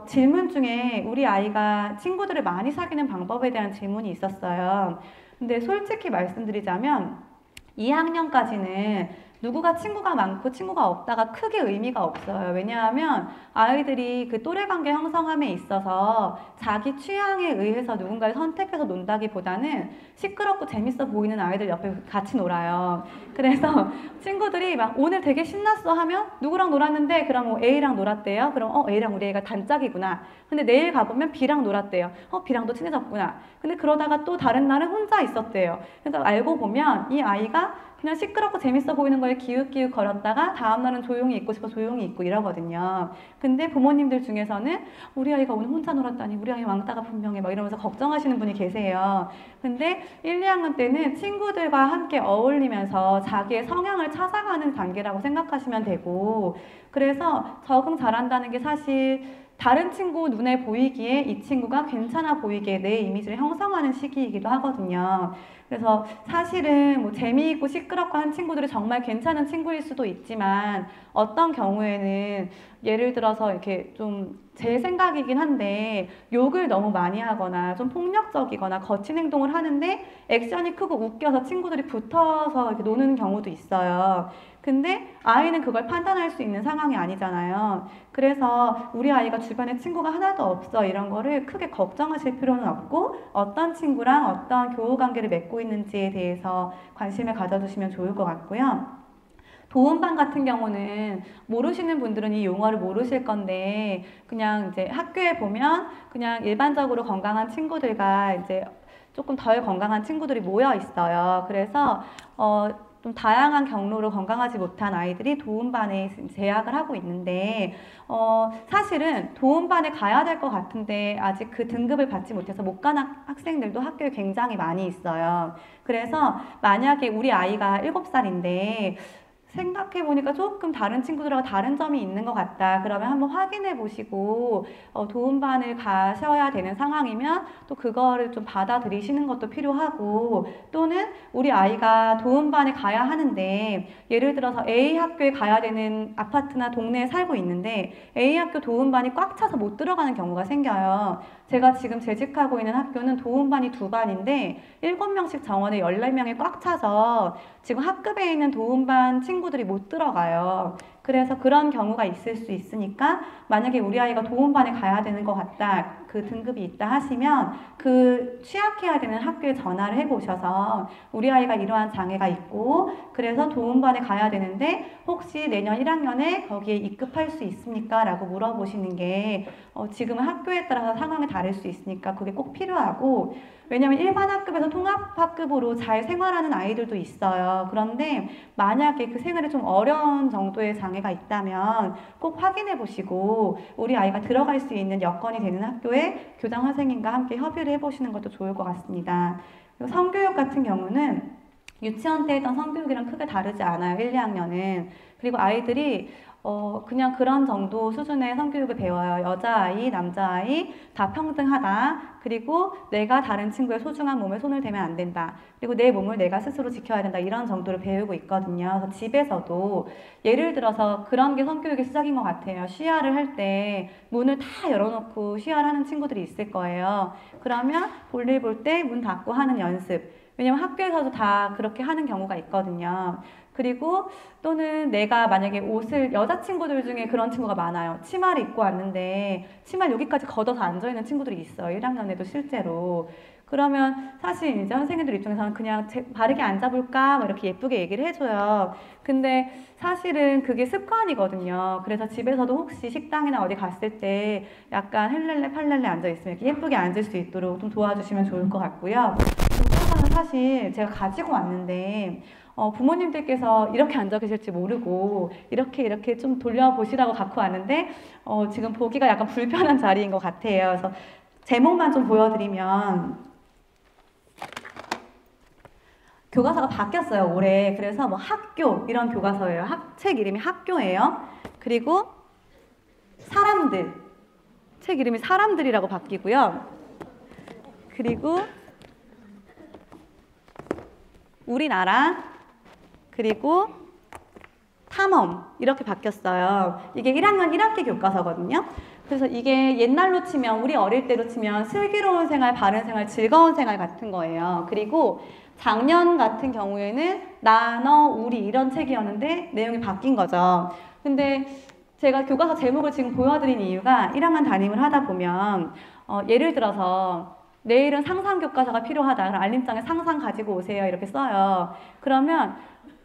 질문 중에 우리 아이가 친구들을 많이 사귀는 방법에 대한 질문이 있었어요. 근데 솔직히 말씀드리자면 2학년까지는 누구가 친구가 많고 친구가 없다가 크게 의미가 없어요. 왜냐하면 아이들이 그 또래관계 형성함에 있어서 자기 취향에 의해서 누군가를 선택해서 논다기보다는 시끄럽고 재밌어 보이는 아이들 옆에 같이 놀아요. 그래서 친구들이 막 오늘 되게 신났어 하면 누구랑 놀았는데 그럼 뭐 A랑 놀았대요. 그럼 A랑 우리 애가 단짝이구나. 근데 내일 가보면 B랑 놀았대요. B랑도 친해졌구나. 근데 그러다가 또 다른 날은 혼자 있었대요. 그러니까 알고 보면 이 아이가 그냥 시끄럽고 재밌어 보이는 거에 기웃기웃 거렸다가 다음날은 조용히 있고 싶어 조용히 있고 이러거든요. 근데 부모님들 중에서는 우리 아이가 오늘 혼자 놀았다니 우리 아이 왕따가 분명해 막 이러면서 걱정하시는 분이 계세요. 근데 1, 2학년 때는 친구들과 함께 어울리면서 자기의 성향을 찾아가는 단계라고 생각하시면 되고, 그래서 적응 잘한다는 게 사실 다른 친구 눈에 보이기에 이 친구가 괜찮아 보이게 내 이미지를 형성하는 시기이기도 하거든요. 그래서 사실은 뭐 재미있고 시끄럽고 한 친구들이 정말 괜찮은 친구일 수도 있지만 어떤 경우에는 예를 들어서 이렇게 좀 제 생각이긴 한데 욕을 너무 많이 하거나 좀 폭력적이거나 거친 행동을 하는데 액션이 크고 웃겨서 친구들이 붙어서 이렇게 노는 경우도 있어요. 근데 아이는 그걸 판단할 수 있는 상황이 아니잖아요. 그래서 우리 아이가 주변에 친구가 하나도 없어 이런 거를 크게 걱정하실 필요는 없고 어떤 친구랑 어떤 교우 관계를 맺고 있는지에 대해서 관심을 가져주시면 좋을 것 같고요. 도움반 같은 경우는 모르시는 분들은 이 용어를 모르실 건데 그냥 이제 학교에 보면 그냥 일반적으로 건강한 친구들과 이제 조금 덜 건강한 친구들이 모여 있어요. 그래서 좀 다양한 경로로 건강하지 못한 아이들이 도움반에 재학을 하고 있는데 사실은 도움반에 가야 될 것 같은데 아직 그 등급을 받지 못해서 못 가는 학생들도 학교에 굉장히 많이 있어요. 그래서 만약에 우리 아이가 7살인데 생각해보니까 조금 다른 친구들하고 다른 점이 있는 것 같다. 그러면 한번 확인해 보시고 도움반을 가셔야 되는 상황이면 또 그거를 좀 받아들이시는 것도 필요하고 또는 우리 아이가 도움반에 가야 하는데 예를 들어서 A 학교에 가야 되는 아파트나 동네에 살고 있는데 A 학교 도움반이 꽉 차서 못 들어가는 경우가 생겨요. 제가 지금 재직하고 있는 학교는 도움반이 2반인데 7명씩 정원에 14명이 꽉 차서 지금 학급에 있는 도움반 친구들이 못 들어가요. 그래서 그런 경우가 있을 수 있으니까 만약에 우리 아이가 도움반에 가야 되는 것 같다, 그 등급이 있다 하시면 그 취약해야 되는 학교에 전화를 해보셔서 우리 아이가 이러한 장애가 있고 그래서 도움반에 가야 되는데 혹시 내년 1학년에 거기에 입급할 수 있습니까? 라고 물어보시는 게 지금은 학교에 따라서 상황이 다를 수 있으니까 그게 꼭 필요하고 왜냐하면 일반 학급에서 통합학급으로 잘 생활하는 아이들도 있어요. 그런데 만약에 그 생활이 좀 어려운 정도의 장애가 있다면 꼭 확인해 보시고 우리 아이가 들어갈 수 있는 여건이 되는 학교에 교장 선생님과 함께 협의를 해보시는 것도 좋을 것 같습니다. 그리고 성교육 같은 경우는 유치원 때 했던 성교육이랑 크게 다르지 않아요. 1, 2학년은. 그리고 아이들이 그냥 그런 정도 수준의 성교육을 배워요. 여자아이, 남자아이 다 평등하다. 그리고 내가 다른 친구의 소중한 몸에 손을 대면 안 된다. 그리고 내 몸을 내가 스스로 지켜야 된다. 이런 정도를 배우고 있거든요. 그래서 집에서도 예를 들어서 그런 게 성교육의 시작인 것 같아요. 쉬야를 할 때 문을 다 열어놓고 쉬야를 하는 친구들이 있을 거예요. 그러면 볼일 볼 때 문 닫고 하는 연습. 왜냐면 학교에서도 다 그렇게 하는 경우가 있거든요. 그리고 또는 내가 만약에 옷을 여자친구들 중에 그런 친구가 많아요. 치마를 입고 왔는데 치마를 여기까지 걷어서 앉아있는 친구들이 있어요. 1학년에도 실제로. 그러면 사실 이제 선생님들 입장에서는 그냥 바르게 앉아볼까 뭐 이렇게 예쁘게 얘기를 해줘요. 근데 사실은 그게 습관이거든요. 그래서 집에서도 혹시 식당이나 어디 갔을 때 약간 헬렐레 팔렐레 앉아있으면 이렇게 예쁘게 앉을 수 있도록 좀 도와주시면 좋을 것 같고요. 교과서는 사실 제가 가지고 왔는데 부모님들께서 이렇게 앉아 계실지 모르고 이렇게 좀 돌려보시라고 갖고 왔는데 지금 보기가 약간 불편한 자리인 것 같아요. 그래서 제목만 좀 보여드리면 교과서가 바뀌었어요, 올해. 그래서 뭐 학교 이런 교과서예요. 책 이름이 학교예요. 그리고 사람들, 책 이름이 사람들이라고 바뀌고요. 그리고 우리나라, 그리고 탐험 이렇게 바뀌었어요. 이게 1학년 1학기 교과서거든요. 그래서 이게 옛날로 치면 우리 어릴 때로 치면 슬기로운 생활, 바른 생활, 즐거운 생활 같은 거예요. 그리고 작년 같은 경우에는 나, 너, 우리 이런 책이었는데 내용이 바뀐 거죠. 근데 제가 교과서 제목을 지금 보여드린 이유가 1학년 담임을 하다 보면 예를 들어서 내일은 상상 교과서가 필요하다. 그럼 알림장에 상상 가지고 오세요. 이렇게 써요. 그러면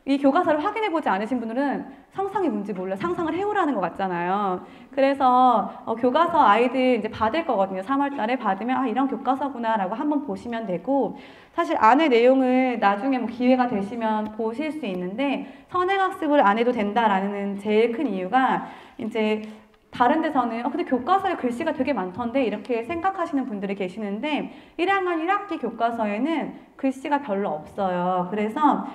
이 교과서를 확인해보지 않으신 분들은 상상이 뭔지 몰라요. 상상을 해오라는 것 같잖아요. 그래서 교과서 아이들 이제 받을 거거든요. 3월 달에 받으면 이런 교과서구나 라고 한번 보시면 되고 사실 안에 내용을 나중에 뭐 기회가 되시면 보실 수 있는데 선행학습을 안 해도 된다라는 제일 큰 이유가 이제 다른 데서는 근데 교과서에 글씨가 되게 많던데 이렇게 생각하시는 분들이 계시는데 1학년 1학기 교과서에는 글씨가 별로 없어요. 그래서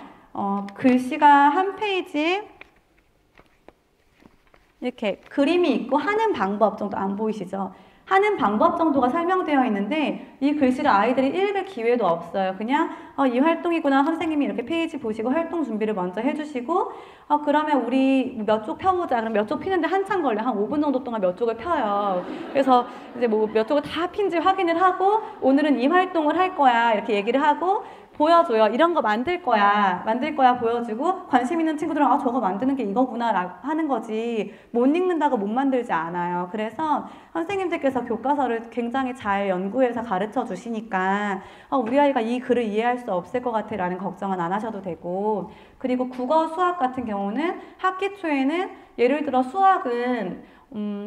글씨가 한 페이지에 이렇게 그림이 있고 하는 방법 정도 안 보이시죠? 하는 방법 정도가 설명되어 있는데 이 글씨를 아이들이 읽을 기회도 없어요. 그냥 이 활동이구나, 선생님이 이렇게 페이지 보시고 활동 준비를 먼저 해주시고 그러면 우리 몇 쪽 펴보자. 그럼 몇 쪽 피는데 한참 걸려. 한 5분 정도 동안 몇 쪽을 펴요. 그래서 이제 뭐 몇 쪽을 다 핀지 확인을 하고 오늘은 이 활동을 할 거야 이렇게 얘기를 하고 보여줘요. 이런 거 만들 거야 보여주고 관심 있는 친구들은 저거 만드는 게 이거구나 라고 하는 거지 못 읽는다고 못 만들지 않아요. 그래서 선생님들께서 교과서를 굉장히 잘 연구해서 가르쳐 주시니까 우리 아이가 이 글을 이해할 수 없을 것 같아 라는 걱정은 안 하셔도 되고, 그리고 국어 수학 같은 경우는 학기 초에는 예를 들어 수학은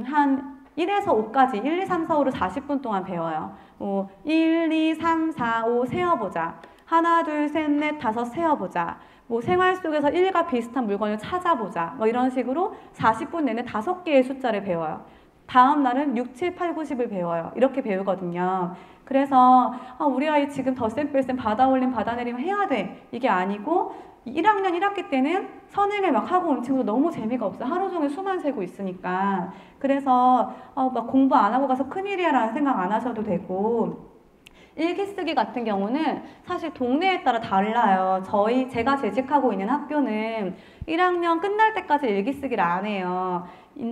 한 1에서 5까지 1, 2, 3, 4, 5를 40분 동안 배워요. 1, 2, 3, 4, 5 세어보자. 하나, 둘, 셋, 넷, 다섯 세어보자. 생활 속에서 1과 비슷한 물건을 찾아보자. 이런 식으로 40분 내내 5개의 숫자를 배워요. 다음 날은 6, 7, 8, 9, 10을 배워요. 이렇게 배우거든요. 그래서 우리 아이 지금 덧셈 뺄셈 받아올림 받아내림 해야 돼. 이게 아니고 1학년 1학기 때는 선행을 막 하고 온 친구도 너무 재미가 없어요. 하루 종일 수만 세고 있으니까. 그래서 막 공부 안 하고 가서 큰일이야 라는 생각 안 하셔도 되고, 일기 쓰기 같은 경우는 사실 동네에 따라 달라요. 제가 재직하고 있는 학교는 1학년 끝날 때까지 일기 쓰기를 안 해요.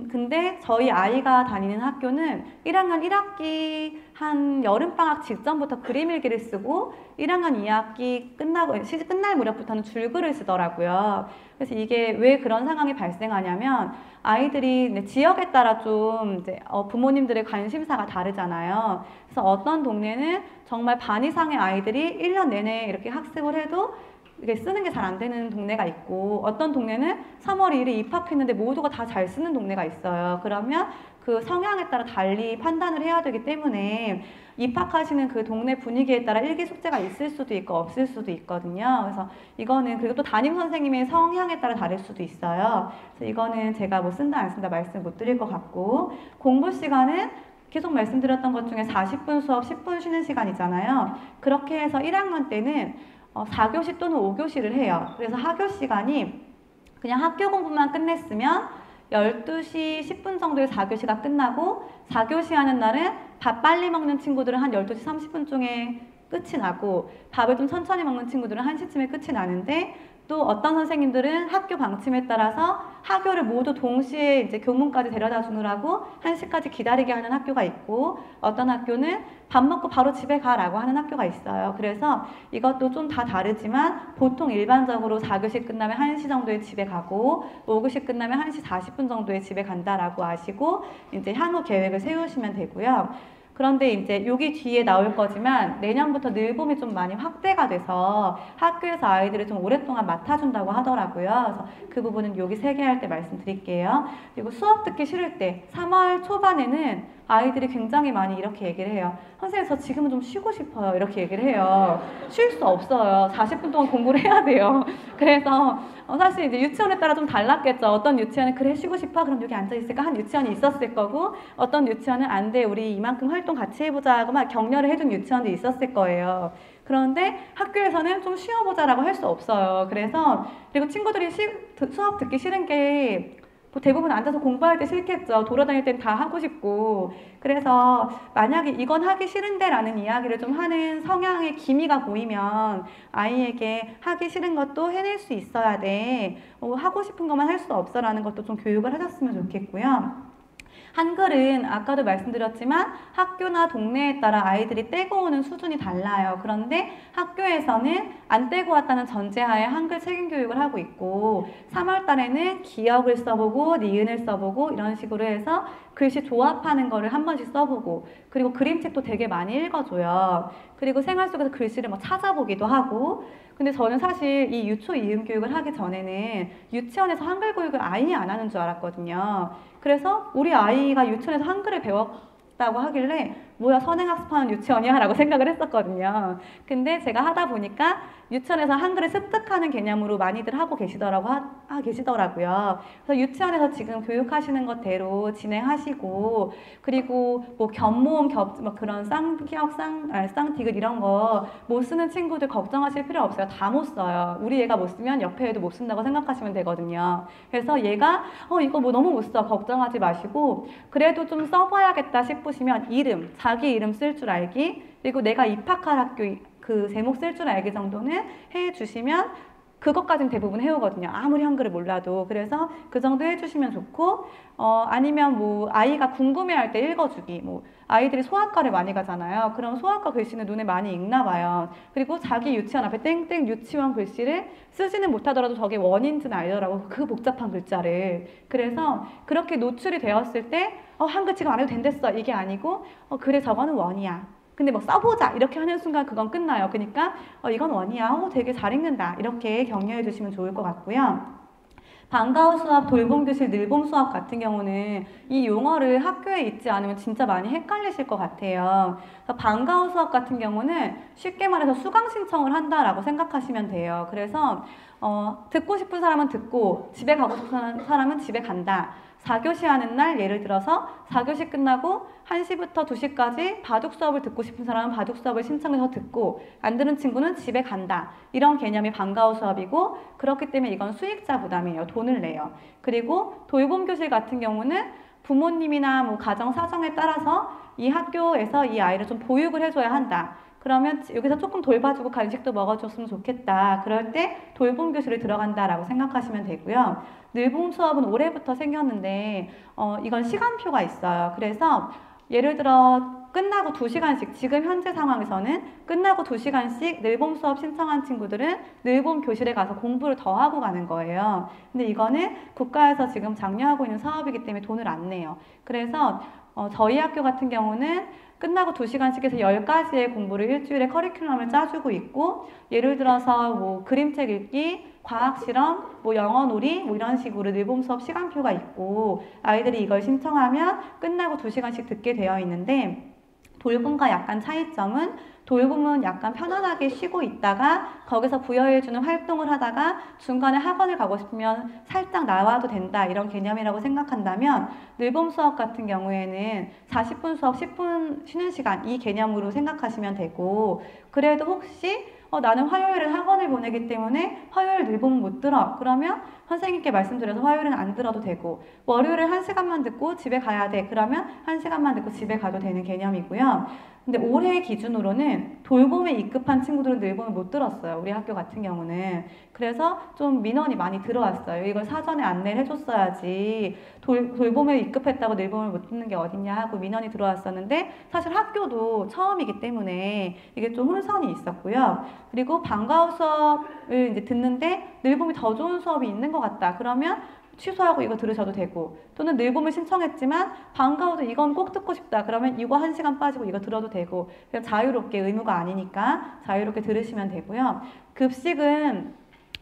근데 저희 아이가 다니는 학교는 1학년 1학기 한 여름방학 직전부터 그림 일기를 쓰고 1학년 2학기 시즌 끝날 무렵부터는 줄글을 쓰더라고요. 그래서 이게 왜 그런 상황이 발생하냐면 아이들이 지역에 따라 좀 이제 부모님들의 관심사가 다르잖아요. 그래서 어떤 동네는 정말 반 이상의 아이들이 1년 내내 이렇게 학습을 해도 이게 쓰는 게 잘 안 되는 동네가 있고, 어떤 동네는 3월 2일에 입학했는데 모두가 다 잘 쓰는 동네가 있어요. 그러면 그 성향에 따라 달리 판단을 해야 되기 때문에 입학하시는 그 동네 분위기에 따라 일기 숙제가 있을 수도 있고 없을 수도 있거든요. 그래서 이거는, 그리고 또 담임 선생님의 성향에 따라 다를 수도 있어요. 그래서 이거는 제가 쓴다 안 쓴다 말씀 못 드릴 것 같고, 공부 시간은 계속 말씀드렸던 것 중에 40분 수업 10분 쉬는 시간이잖아요. 그렇게 해서 1학년 때는 4교시 또는 5교시를 해요. 그래서 하교 시간이 그냥 학교 공부만 끝냈으면 12시 10분 정도에 4교시가 끝나고, 4교시 하는 날은 밥 빨리 먹는 친구들은 한 12시 30분쯤에 끝이 나고, 밥을 좀 천천히 먹는 친구들은 1시쯤에 끝이 나는데, 또 어떤 선생님들은 학교 방침에 따라서 하교를 모두 동시에 이제 교문까지 데려다 주느라고 1시까지 기다리게 하는 학교가 있고, 어떤 학교는 밥 먹고 바로 집에 가라고 하는 학교가 있어요. 그래서 이것도 좀 다 다르지만 보통 일반적으로 4교시 끝나면 1시 정도에 집에 가고 5교시 끝나면 1시 40분 정도에 집에 간다라고 아시고 이제 향후 계획을 세우시면 되고요. 그런데 이제 여기 뒤에 나올 거지만 내년부터 늘봄이 좀 많이 확대가 돼서 학교에서 아이들을 좀 오랫동안 맡아준다고 하더라고요. 그래서 그 부분은 여기 3개 할 때 말씀드릴게요. 그리고 수업 듣기 싫을 때 3월 초반에는 아이들이 굉장히 많이 이렇게 얘기를 해요. 선생님, 저 지금은 좀 쉬고 싶어요. 이렇게 얘기를 해요. 쉴 수 없어요. 40분 동안 공부를 해야 돼요. 그래서 사실 이제 유치원에 따라 좀 달랐겠죠. 어떤 유치원은 그래 쉬고 싶어? 그럼 여기 앉아있을까? 한 유치원이 있었을 거고, 어떤 유치원은 안 돼, 우리 이만큼 활동 같이 해보자 하고 막 격려를 해준 유치원도 있었을 거예요. 그런데 학교에서는 좀 쉬어보자라고 할 수 없어요. 그리고 친구들이 수업 듣기 싫은 게 대부분 앉아서 공부할 때 싫겠죠. 돌아다닐 땐 다 하고 싶고. 그래서 만약에 이건 하기 싫은데 라는 이야기를 좀 하는 성향의 기미가 보이면 아이에게 하기 싫은 것도 해낼 수 있어야 돼. 하고 싶은 것만 할 수 없어 라는 것도 좀 교육을 하셨으면 좋겠고요. 한글은 아까도 말씀드렸지만 학교나 동네에 따라 아이들이 떼고 오는 수준이 달라요. 그런데 학교에서는 안 떼고 왔다는 전제하에 한글 책임 교육을 하고 있고, 3월 달에는 기역을 써보고 니은을 써보고 이런 식으로 해서 글씨 조합하는 거를 한 번씩 써보고, 그리고 그림책도 되게 많이 읽어줘요. 그리고 생활 속에서 글씨를 찾아보기도 하고. 근데 저는 사실 이 유초 이음 교육을 하기 전에는 유치원에서 한글 교육을 아예 안 하는 줄 알았거든요. 그래서 우리 아이가 유치원에서 한글을 배웠다고 하길래 뭐야 선행학습하는 유치원이야 라고 생각을 했었거든요. 근데 제가 하다 보니까 유치원에서 한글을 습득하는 개념으로 많이들 하고 계시더라고요. 그래서 유치원에서 지금 교육하시는 것대로 진행하시고, 그리고 뭐 견모음, 막 그런 쌍기역, 쌍디귿 이런 거 못 쓰는 친구들 걱정하실 필요 없어요. 다 못 써요. 우리 얘가 못 쓰면 옆에 애도 못 쓴다고 생각하시면 되거든요. 그래서 얘가 이거 뭐 너무 못 써 걱정하지 마시고, 그래도 좀 써봐야겠다 싶으시면 이름, 자기 이름 쓸 줄 알기, 그리고 내가 입학할 학교 그 제목 쓸 줄 알기 정도는 해주시면 그것까지는 대부분 해오거든요. 아무리 한글을 몰라도. 그래서 그 정도 해주시면 좋고, 아니면 뭐 아이가 궁금해할 때 읽어주기. 뭐 아이들이 소아과를 많이 가잖아요. 그럼 소아과 글씨는 눈에 많이 읽나 봐요. 그리고 자기 유치원 앞에 땡땡 유치원 글씨를 쓰지는 못하더라도 저게 원인지는 알더라고. 그 복잡한 글자를. 그래서 그렇게 노출이 되었을 때 한글 지금 안 해도 된댔어. 이게 아니고 그래 저거는 원이야. 근데 뭐 써보자 이렇게 하는 순간 그건 끝나요. 그러니까 이건 원이야. 되게 잘 읽는다. 이렇게 격려해 주시면 좋을 것 같고요. 방과후 수업, 돌봄교실, 늘봄 수업 같은 경우는 이 용어를 학교에 있지 않으면 진짜 많이 헷갈리실 것 같아요. 그래서 방과후 수업 같은 경우는 쉽게 말해서 수강 신청을 한다라고 생각하시면 돼요. 그래서 듣고 싶은 사람은 듣고 집에 가고 싶은 사람은 집에 간다. 4교시 하는 날 예를 들어서 4교시 끝나고 1시부터 2시까지 바둑 수업을 듣고 싶은 사람은 바둑 수업을 신청해서 듣고 안 듣는 친구는 집에 간다. 이런 개념이 방과후 수업이고 그렇기 때문에 이건 수익자 부담이에요. 돈을 내요. 그리고 돌봄교실 같은 경우는 부모님이나 뭐 가정 사정에 따라서 이 학교에서 이 아이를 좀 보육을 해줘야 한다. 그러면 여기서 조금 돌봐주고 간식도 먹어줬으면 좋겠다. 그럴 때 돌봄교실을 들어간다라고 생각하시면 되고요. 늘봄 수업은 올해부터 생겼는데 이건 시간표가 있어요. 그래서 예를 들어 끝나고 2시간씩 지금 현재 상황에서는 끝나고 2시간씩 늘봄 수업 신청한 친구들은 늘봄 교실에 가서 공부를 더 하고 가는 거예요. 근데 이거는 국가에서 지금 장려하고 있는 사업이기 때문에 돈을 안 내요. 그래서 저희 학교 같은 경우는 끝나고 2시간씩 해서 10가지의 공부를 일주일에 커리큘럼을 짜주고 있고 예를 들어서 뭐 그림책 읽기, 과학실험, 뭐 영어놀이 뭐 이런 식으로 늘봄 수업 시간표가 있고 아이들이 이걸 신청하면 끝나고 2시간씩 듣게 되어 있는데 돌봄과 약간 차이점은 돌봄은 약간 편안하게 쉬고 있다가 거기서 부여해주는 활동을 하다가 중간에 학원을 가고 싶으면 살짝 나와도 된다 이런 개념이라고 생각한다면 늘봄 수업 같은 경우에는 40분 수업 10분 쉬는 시간 이 개념으로 생각하시면 되고 그래도 혹시 나는 화요일은 학원을 보내기 때문에 화요일 늘봄 못 들어. 그러면 선생님께 말씀드려서 화요일은 안 들어도 되고 월요일에 1시간만 듣고 집에 가야 돼. 그러면 1시간만 듣고 집에 가도 되는 개념이고요. 근데 올해 기준으로는 돌봄에 입급한 친구들은 늘봄을 못 들었어요. 우리 학교 같은 경우는. 그래서 좀 민원이 많이 들어왔어요. 이걸 사전에 안내를 해줬어야지. 돌봄에 입급했다고 늘봄을 못 듣는 게 어딨냐 하고 민원이 들어왔었는데 사실 학교도 처음이기 때문에 이게 좀 혼선이 있었고요. 그리고 방과후 수업을 이제 듣는데 늘봄이 더 좋은 수업이 있는 것 같다. 그러면 취소하고 이거 들으셔도 되고 또는 늘봄을 신청했지만 방과후도 이건 꼭 듣고 싶다. 그러면 이거 1시간 빠지고 이거 들어도 되고 그냥 자유롭게 의무가 아니니까 자유롭게 들으시면 되고요. 급식은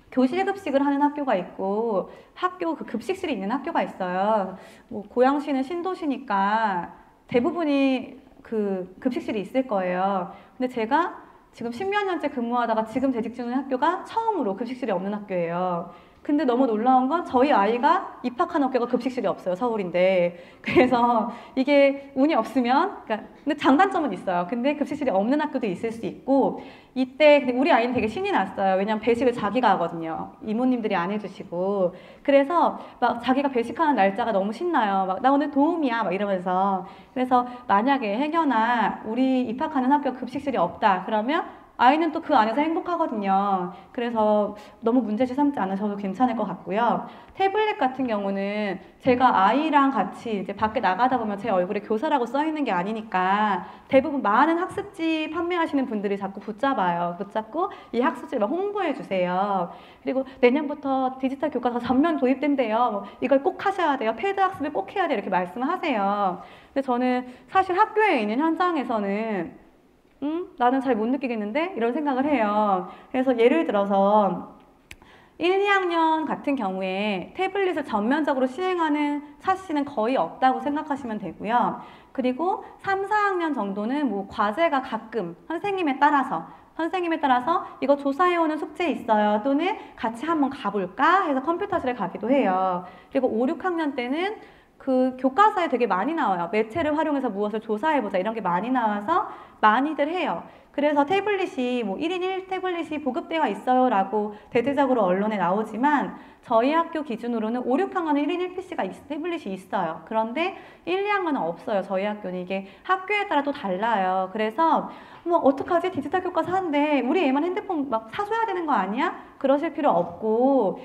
교실 급식을 하는 학교가 있고 학교 그 급식실이 있는 학교가 있어요. 뭐 고양시는 신도시니까 대부분이 그 급식실이 있을 거예요. 근데 제가 지금 10몇 년째 근무하다가 지금 재직 중인 학교가 처음으로 급식실이 없는 학교예요. 근데 너무 놀라운 건 저희 아이가 입학한 학교가 급식실이 없어요. 서울인데. 그래서 이게 운이 없으면 근데 장단점은 있어요. 근데 급식실이 없는 학교도 있을 수 있고 이때 우리 아이는 되게 신이 났어요. 왜냐면 배식을 자기가 하거든요. 이모님들이 안 해주시고 그래서 막 자기가 배식하는 날짜가 너무 신나요. 막 나 오늘 도움이야 막 이러면서 그래서 만약에 행여나 우리 입학하는 학교 급식실이 없다 그러면 아이는 또 그 안에서 행복하거든요. 그래서 너무 문제시 삼지 않으셔도 괜찮을 것 같고요. 태블릿 같은 경우는 제가 아이랑 같이 이제 밖에 나가다 보면 제 얼굴에 교사라고 써 있는 게 아니니까 대부분 많은 학습지 판매하시는 분들이 자꾸 붙잡고 이 학습지를 막 홍보해 주세요. 그리고 내년부터 디지털 교과서 전면 도입된대요. 뭐 이걸 꼭 하셔야 돼요. 패드 학습을 꼭 해야 돼요. 이렇게 말씀하세요. 근데 저는 사실 학교에 있는 현장에서는 나는 잘 못 느끼겠는데? 이런 생각을 해요. 그래서 예를 들어서 1, 2학년 같은 경우에 태블릿을 전면적으로 시행하는 사실은 거의 없다고 생각하시면 되고요. 그리고 3, 4학년 정도는 뭐 과제가 가끔 선생님에 따라서 이거 조사해오는 숙제 있어요. 또는 같이 한번 가볼까 해서 컴퓨터실에 가기도 해요. 그리고 5, 6학년 때는 그 교과서에 되게 많이 나와요. 매체를 활용해서 무엇을 조사해보자 이런 게 많이 나와서 많이들 해요. 그래서 태블릿이 뭐 1인 1 태블릿이 보급되어 있어요 라고 대대적으로 언론에 나오지만 저희 학교 기준으로는 5, 6학년은 1인 1 PC가 태블릿이 있어요. 그런데 1, 2학년은 없어요. 저희 학교는 이게 학교에 따라 또 달라요. 그래서 뭐 어떡하지? 디지털 교과서 하는데 우리 애만 핸드폰 막 사줘야 되는 거 아니야? 그러실 필요 없고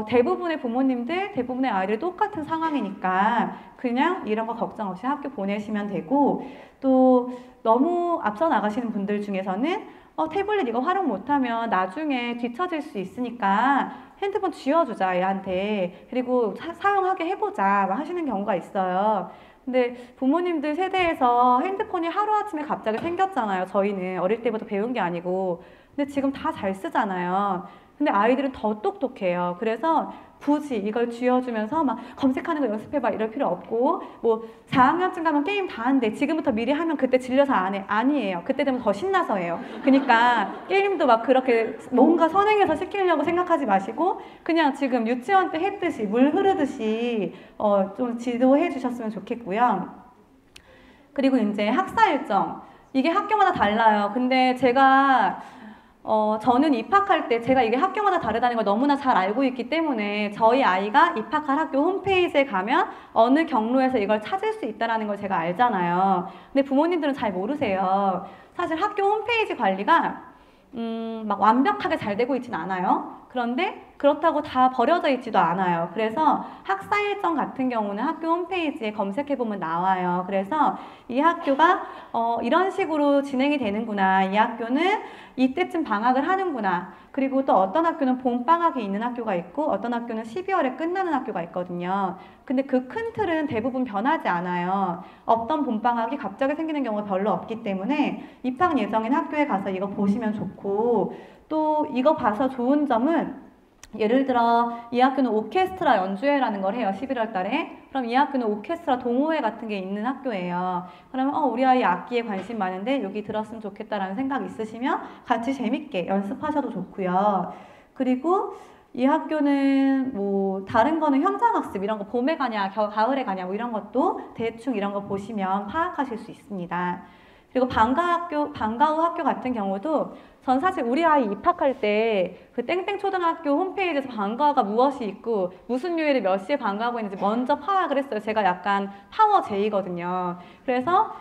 대부분의 부모님들, 대부분의 아이들이 똑같은 상황이니까 그냥 이런 거 걱정 없이 학교 보내시면 되고 또 너무 앞서 나가시는 분들 중에서는 태블릿 이거 활용 못하면 나중에 뒤처질 수 있으니까 핸드폰 쥐어주자 얘한테 그리고 사용하게 해보자 하시는 경우가 있어요. 근데 부모님들 세대에서 핸드폰이 하루아침에 갑자기 생겼잖아요. 저희는 어릴 때부터 배운 게 아니고 근데 지금 다 잘 쓰잖아요. 근데 아이들은 더 똑똑해요. 그래서 굳이 이걸 쥐어주면서 막 검색하는 거 연습해봐 이럴 필요 없고 뭐 4학년쯤 가면 게임 다 한대. 지금부터 미리 하면 그때 질려서 안 해. 아니에요. 그때 되면 더 신나서 해요. 그러니까 게임도 막 그렇게 뭔가 선행해서 시키려고 생각하지 마시고 그냥 지금 유치원 때 했듯이 물 흐르듯이 좀 지도해 주셨으면 좋겠고요. 그리고 이제 학사 일정. 이게 학교마다 달라요. 근데 저는 입학할 때 제가 이게 학교마다 다르다는 걸 너무나 잘 알고 있기 때문에 저희 아이가 입학할 학교 홈페이지에 가면 어느 경로에서 이걸 찾을 수 있다는 걸 제가 알잖아요. 근데 부모님들은 잘 모르세요. 사실 학교 홈페이지 관리가 막 완벽하게 잘 되고 있진 않아요. 그런데 그렇다고 다 버려져 있지도 않아요. 그래서 학사 일정 같은 경우는 학교 홈페이지에 검색해보면 나와요. 그래서 이 학교가 이런 식으로 진행이 되는구나. 이 학교는 이때쯤 방학을 하는구나. 그리고 또 어떤 학교는 봄방학이 있는 학교가 있고 어떤 학교는 12월에 끝나는 학교가 있거든요. 근데 그 큰 틀은 대부분 변하지 않아요. 없던 봄방학이 갑자기 생기는 경우가 별로 없기 때문에 입학 예정인 학교에 가서 이거 보시면 좋고 또 이거 봐서 좋은 점은 예를 들어 이 학교는 오케스트라 연주회라는 걸 해요. 11월 달에. 그럼 이 학교는 오케스트라 동호회 같은 게 있는 학교예요. 그러면 우리 아이 악기에 관심 많은데 여기 들었으면 좋겠다라는 생각 있으시면 같이 재밌게 연습하셔도 좋고요. 그리고 이 학교는 뭐 다른 거는 현장학습 이런 거 봄에 가냐 가을에 가냐 뭐 이런 것도 대충 이런 거 보시면 파악하실 수 있습니다. 그리고 방과후 학교 같은 경우도 전 사실 우리 아이 입학할 때 그 땡땡 초등학교 홈페이지에서 방과가 무엇이 있고 무슨 요일에 몇 시에 방과하고 있는지 먼저 파악을 했어요. 제가 약간 파워 J거든요. 그래서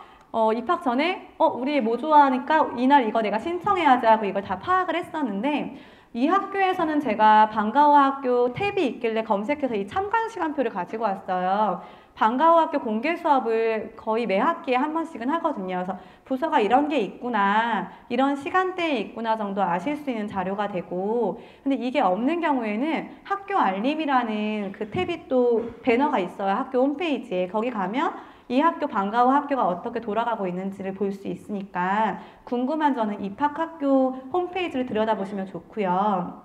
입학 전에 우리 뭐 좋아하니까 이날 이거 내가 신청해야지 하고 이걸 다 파악을 했었는데 이 학교에서는 제가 방과후 학교 탭이 있길래 검색해서 이 참관 시간표를 가지고 왔어요. 방과후 학교 공개 수업을 거의 매 학기에 한 번씩은 하거든요. 그래서 부서가 이런 게 있구나, 이런 시간대에 있구나 정도 아실 수 있는 자료가 되고 근데 이게 없는 경우에는 학교 알림이라는 그 탭이 또 배너가 있어요. 학교 홈페이지에. 거기 가면 이 학교 방과후 학교가 어떻게 돌아가고 있는지를 볼 수 있으니까 궁금한 점은 입학학교 홈페이지를 들여다보시면 좋고요.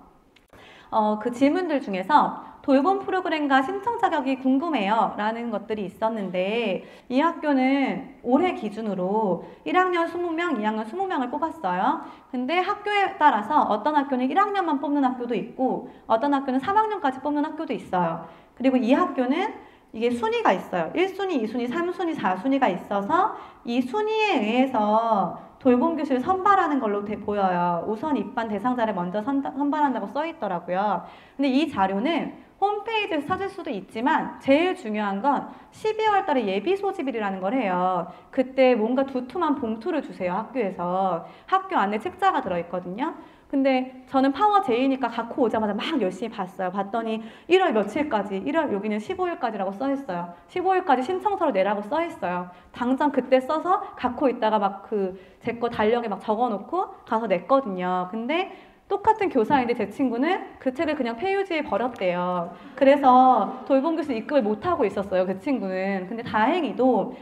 그 질문들 중에서 돌봄 프로그램과 신청 자격이 궁금해요 라는 것들이 있었는데 이 학교는 올해 기준으로 1학년 20명, 2학년 20명을 뽑았어요. 근데 학교에 따라서 어떤 학교는 1학년만 뽑는 학교도 있고 어떤 학교는 3학년까지 뽑는 학교도 있어요. 그리고 이 학교는 이게 순위가 있어요. 1순위, 2순위, 3순위, 4순위가 있어서 이 순위에 의해서 돌봄교실 선발하는 걸로 보여요. 우선 입반 대상자를 먼저 선발한다고 써 있더라고요. 근데 이 자료는 홈페이지에서 찾을 수도 있지만 제일 중요한 건 12월 달에 예비 소집일이라는 걸 해요. 그때 뭔가 두툼한 봉투를 주세요. 학교에서. 학교 안에 책자가 들어있거든요. 근데 저는 파워 J니까 갖고 오자마자 막 열심히 봤어요. 봤더니 1월 며칠까지, 1월 여기는 15일까지라고 써 있어요. 15일까지 신청서를 내라고 써 있어요. 당장 그때 써서 갖고 있다가 막 제 거 달력에 막 적어놓고 가서 냈거든요. 근데 똑같은 교사인데 제 친구는 그 책을 그냥 폐유지에 버렸대요. 그래서 돌봄교실 입금을 못하고 있었어요. 그 친구는. 근데 다행히도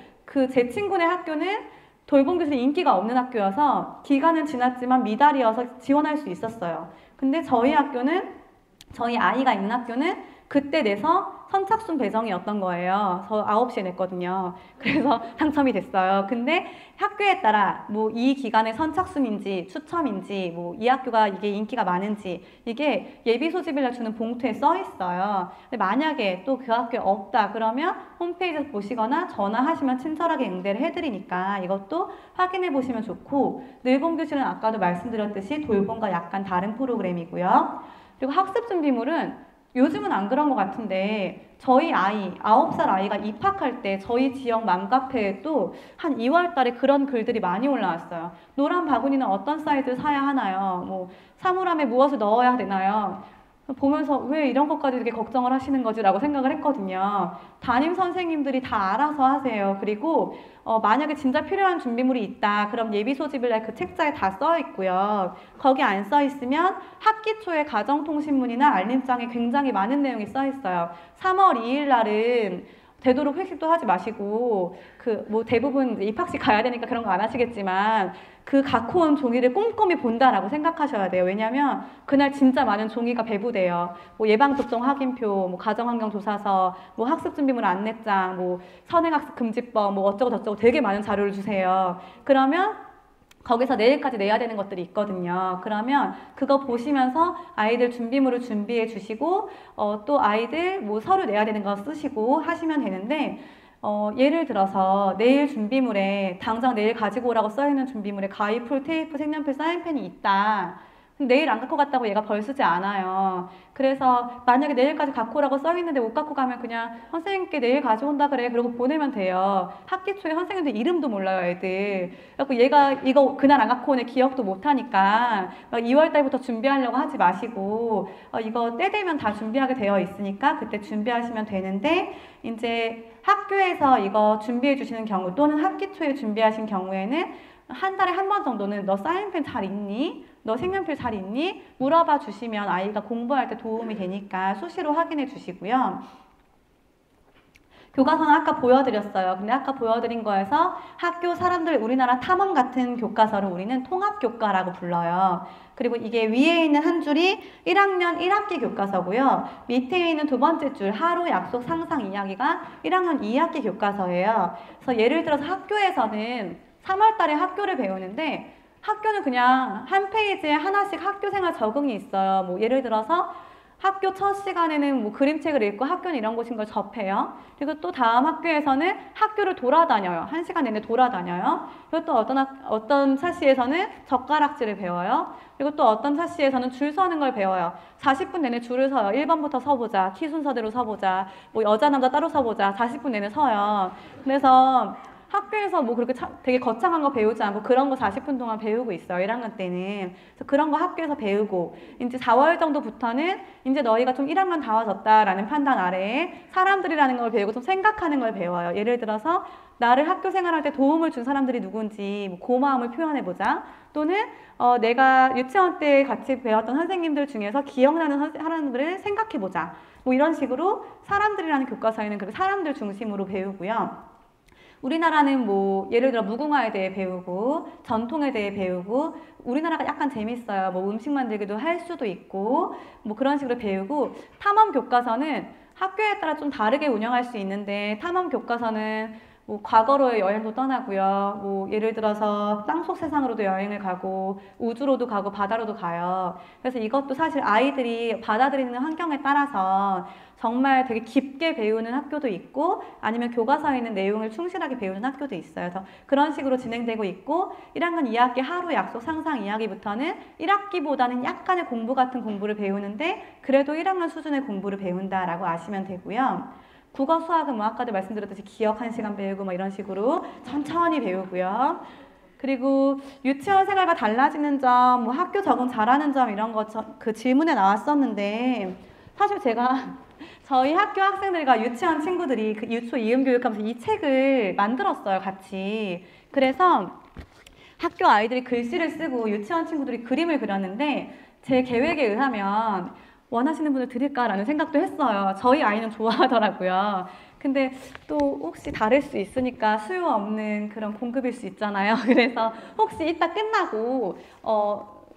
제 친구네 학교는 돌봄교실이 인기가 없는 학교여서 기간은 지났지만 미달이어서 지원할 수 있었어요. 근데 저희 아이가 있는 학교는 그때 내서 선착순 배정이었던 거예요. 저 9시에 냈거든요. 그래서 당첨이 됐어요. 근데 학교에 따라 뭐 이 기간에 선착순인지 추첨인지 뭐 이 학교가 이게 인기가 많은지 이게 예비 소집일날 주는 봉투에 써 있어요. 근데 만약에 또 그 학교에 없다 그러면 홈페이지에서 보시거나 전화하시면 친절하게 응대를 해드리니까 이것도 확인해 보시면 좋고, 늘봄교실은 아까도 말씀드렸듯이 돌봄과 약간 다른 프로그램이고요. 그리고 학습 준비물은 요즘은 안 그런 것 같은데 저희 아이 9살 아이가 입학할 때 저희 지역 맘카페에 또 한 2월 달에 그런 글들이 많이 올라왔어요. 노란 바구니는 어떤 사이즈 사야 하나요? 뭐 사물함에 무엇을 넣어야 되나요? 보면서 왜 이런 것까지 이렇게 걱정을 하시는 거지? 라고 생각을 했거든요. 담임 선생님들이 다 알아서 하세요. 그리고 만약에 진짜 필요한 준비물이 있다. 그럼 예비 소집일날 그 책자에 다 써 있고요. 거기 안 써 있으면 학기 초에 가정통신문이나 알림장에 굉장히 많은 내용이 써 있어요. 3월 2일 날은 되도록 회식도 하지 마시고 그 뭐 대부분 입학식 가야 되니까 그런 거 안 하시겠지만 그 갖고 온 종이를 꼼꼼히 본다라고 생각하셔야 돼요. 왜냐하면 그날 진짜 많은 종이가 배부돼요. 뭐 예방접종 확인표, 뭐 가정환경조사서, 뭐 학습준비물 안내장, 뭐 선행학습 금지법, 뭐 어쩌고 저쩌고 되게 많은 자료를 주세요. 그러면 거기서 내일까지 내야 되는 것들이 있거든요. 그러면 그거 보시면서 아이들 준비물을 준비해 주시고 또 아이들 뭐 서류 내야 되는 거 쓰시고 하시면 되는데, 예를 들어서 내일 준비물에 당장 내일 가지고 오라고 써있는 준비물에 가위풀, 테이프, 색연필, 사인펜이 있다. 내일 안 갖고 갔다고 얘가 벌 쓰지 않아요. 그래서 만약에 내일까지 갖고 오라고 써있는데 못 갖고 가면 그냥 선생님께 내일 가져온다 그래 그러고 보내면 돼요. 학기 초에 선생님들 이름도 몰라요, 애들. 그래서 얘가 이거 그날 안 갖고 오네 기억도 못하니까 2월 달부터 준비하려고 하지 마시고 이거 때 되면 다 준비하게 되어 있으니까 그때 준비하시면 되는데, 이제 학교에서 이거 준비해 주시는 경우 또는 학기 초에 준비하신 경우에는 한 달에 한 번 정도는 너 사인펜 잘 있니? 너 색연필 잘 있니? 물어봐 주시면 아이가 공부할 때 도움이 되니까 수시로 확인해 주시고요. 교과서는 아까 보여드렸어요. 근데 아까 보여드린 거에서 학교 사람들 우리나라 탐험 같은 교과서를 우리는 통합교과라고 불러요. 그리고 이게 위에 있는 한 줄이 1학년 1학기 교과서고요. 밑에 있는 두 번째 줄 하루 약속 상상 이야기가 1학년 2학기 교과서예요. 그래서 예를 들어서 학교에서는 3월 달에 학교를 배우는데 학교는 그냥 한 페이지에 하나씩 학교생활 적응이 있어요. 뭐 예를 들어서 학교 첫 시간에는 뭐 그림책을 읽고 학교는 이런 곳인 걸 접해요. 그리고 또 다음 학교에서는 학교를 돌아다녀요. 1시간 내내 돌아다녀요. 그리고 또 어떤 차시에서는 젓가락질을 배워요. 그리고 또 어떤 차시에서는 줄 서는 걸 배워요. 40분 내내 줄을 서요. 1번부터 서보자. 키 순서대로 서보자. 뭐 여자 남자 따로 서보자. 40분 내내 서요. 그래서 학교에서 뭐 그렇게 되게 거창한 거 배우지 않고 그런 거 40분 동안 배우고 있어요. 1학년 때는. 그래서 그런 거 학교에서 배우고, 이제 4월 정도부터는 이제 너희가 좀 1학년 다 와졌다라는 판단 아래에 사람들이라는 걸 배우고 좀 생각하는 걸 배워요. 예를 들어서 나를 학교 생활할 때 도움을 준 사람들이 누군지 뭐 고마움을 표현해보자. 또는 내가 유치원 때 같이 배웠던 선생님들 중에서 기억나는 사람들을 생각해보자. 뭐 이런 식으로 사람들이라는 교과서에는 그 사람들 중심으로 배우고요. 우리나라는 뭐 예를 들어 무궁화에 대해 배우고 전통에 대해 배우고, 우리나라가 약간 재밌어요. 뭐 음식 만들기도 할 수도 있고 뭐 그런 식으로 배우고, 탐험 교과서는 학교에 따라 좀 다르게 운영할 수 있는데 탐험 교과서는 뭐 과거로의 여행도 떠나고요. 뭐 예를 들어서 땅속 세상으로도 여행을 가고 우주로도 가고 바다로도 가요. 그래서 이것도 사실 아이들이 받아들이는 환경에 따라서 정말 되게 깊게 배우는 학교도 있고 아니면 교과서에 있는 내용을 충실하게 배우는 학교도 있어요. 그래서 그런 식으로 진행되고 있고, 1학년 2학기 하루 약속 상상 이야기부터는 1학기보다는 약간의 공부 같은 공부를 배우는데 그래도 1학년 수준의 공부를 배운다라고 아시면 되고요. 국어, 수학은 뭐 아까도 말씀드렸듯이 기억 1시간 배우고 뭐 이런 식으로 천천히 배우고요. 그리고 유치원 생활과 달라지는 점, 뭐 학교 적응 잘하는 점 이런 거 그 질문에 나왔었는데, 사실 제가 저희 학교 학생들과 유치원 친구들이 그 유초 이음 교육하면서 이 책을 만들었어요, 같이. 그래서 학교 아이들이 글씨를 쓰고 유치원 친구들이 그림을 그렸는데 제 계획에 의하면 원하시는 분을 드릴까라는 생각도 했어요. 저희 아이는 좋아하더라고요. 근데 또 혹시 다를 수 있으니까 수요 없는 그런 공급일 수 있잖아요. 그래서 혹시 이따 끝나고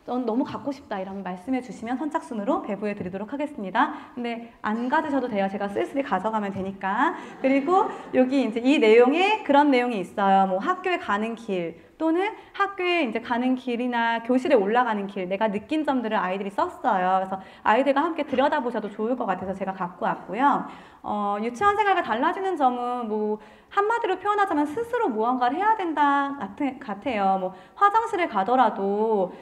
넌 너무 갖고 싶다 이러면 말씀해 주시면 선착순으로 배부해 드리도록 하겠습니다. 근데 안 가지셔도 돼요. 제가 쓸쓸히 가져가면 되니까. 그리고 여기 이제 이 내용에 그런 내용이 있어요. 뭐 학교에 가는 길 또는 학교에 이제 가는 길이나 교실에 올라가는 길, 내가 느낀 점들을 아이들이 썼어요. 그래서 아이들과 함께 들여다보셔도 좋을 것 같아서 제가 갖고 왔고요. 유치원 생활과 달라지는 점은 뭐 한마디로 표현하자면 스스로 무언가를 해야 된다 같아요. 뭐 화장실에 가더라도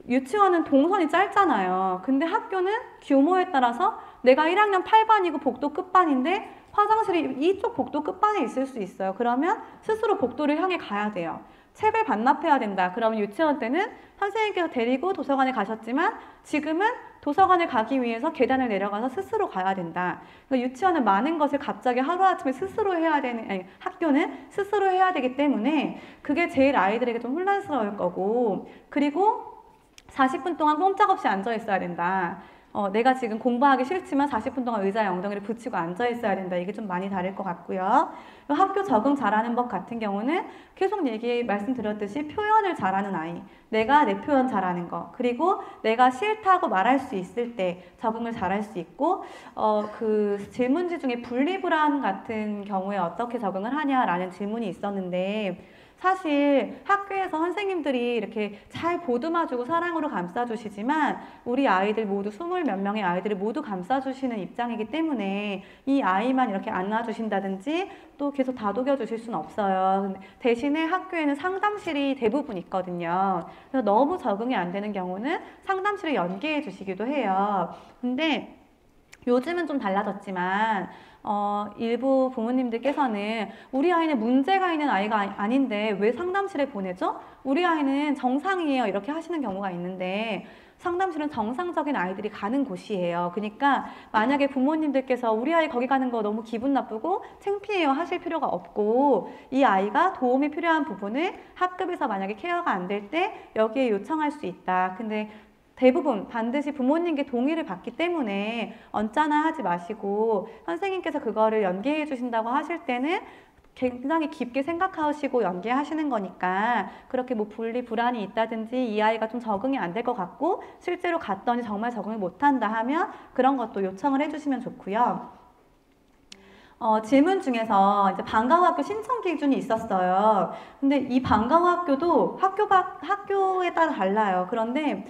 유치원은 동선이 짧잖아요. 근데 학교는 규모에 따라서 내가 1학년 8반이고 복도 끝반인데 화장실이 이쪽 복도 끝반에 있을 수 있어요. 그러면 스스로 복도를 향해 가야 돼요. 책을 반납해야 된다. 그러면 유치원 때는 선생님께서 데리고 도서관에 가셨지만 지금은 도서관에 가기 위해서 계단을 내려가서 스스로 가야 된다. 그러니까 유치원은 많은 것을 갑자기 하루아침에 스스로 해야 되는, 아니, 학교는 스스로 해야 되기 때문에 그게 제일 아이들에게 좀 혼란스러울 거고, 그리고 40분 동안 꼼짝없이 앉아 있어야 된다. 내가 지금 공부하기 싫지만 40분 동안 의자에 엉덩이를 붙이고 앉아 있어야 된다. 이게 좀 많이 다를 것 같고요. 학교 적응 잘하는 법 같은 경우는 계속 말씀드렸듯이 표현을 잘하는 아이, 내가 내 표현 잘하는 거, 그리고 내가 싫다고 말할 수 있을 때 적응을 잘할 수 있고, 그 질문지 중에 분리불안 같은 경우에 어떻게 적응을 하냐라는 질문이 있었는데, 사실 학교에서 선생님들이 이렇게 잘 보듬어주고 사랑으로 감싸주시지만 우리 아이들 모두 20몇 명의 아이들을 모두 감싸주시는 입장이기 때문에 이 아이만 이렇게 안아주신다든지 또 계속 다독여 주실 수는 없어요. 대신에 학교에는 상담실이 대부분 있거든요. 그래서 너무 적응이 안 되는 경우는 상담실에 연계해 주시기도 해요. 근데 요즘은 좀 달라졌지만 일부 부모님들께서는 우리 아이는 문제가 있는 아이가 아닌데 왜 상담실에 보내죠? 우리 아이는 정상이에요. 이렇게 하시는 경우가 있는데 상담실은 정상적인 아이들이 가는 곳이에요. 그러니까 만약에 부모님들께서 우리 아이 거기 가는 거 너무 기분 나쁘고 창피해요 하실 필요가 없고, 이 아이가 도움이 필요한 부분을 학급에서 만약에 케어가 안 될 때 여기에 요청할 수 있다. 근데 대부분 반드시 부모님께 동의를 받기 때문에 언짢아 하지 마시고 선생님께서 그거를 연계해 주신다고 하실 때는 굉장히 깊게 생각하시고 연계하시는 거니까 그렇게 뭐 분리 불안이 있다든지 이 아이가 좀 적응이 안 될 것 같고 실제로 갔더니 정말 적응을 못한다 하면 그런 것도 요청을 해주시면 좋고요. 질문 중에서 이제 방과후 학교 신청 기준이 있었어요. 근데 이 방과후 학교도 학교에 따라 달라요. 그런데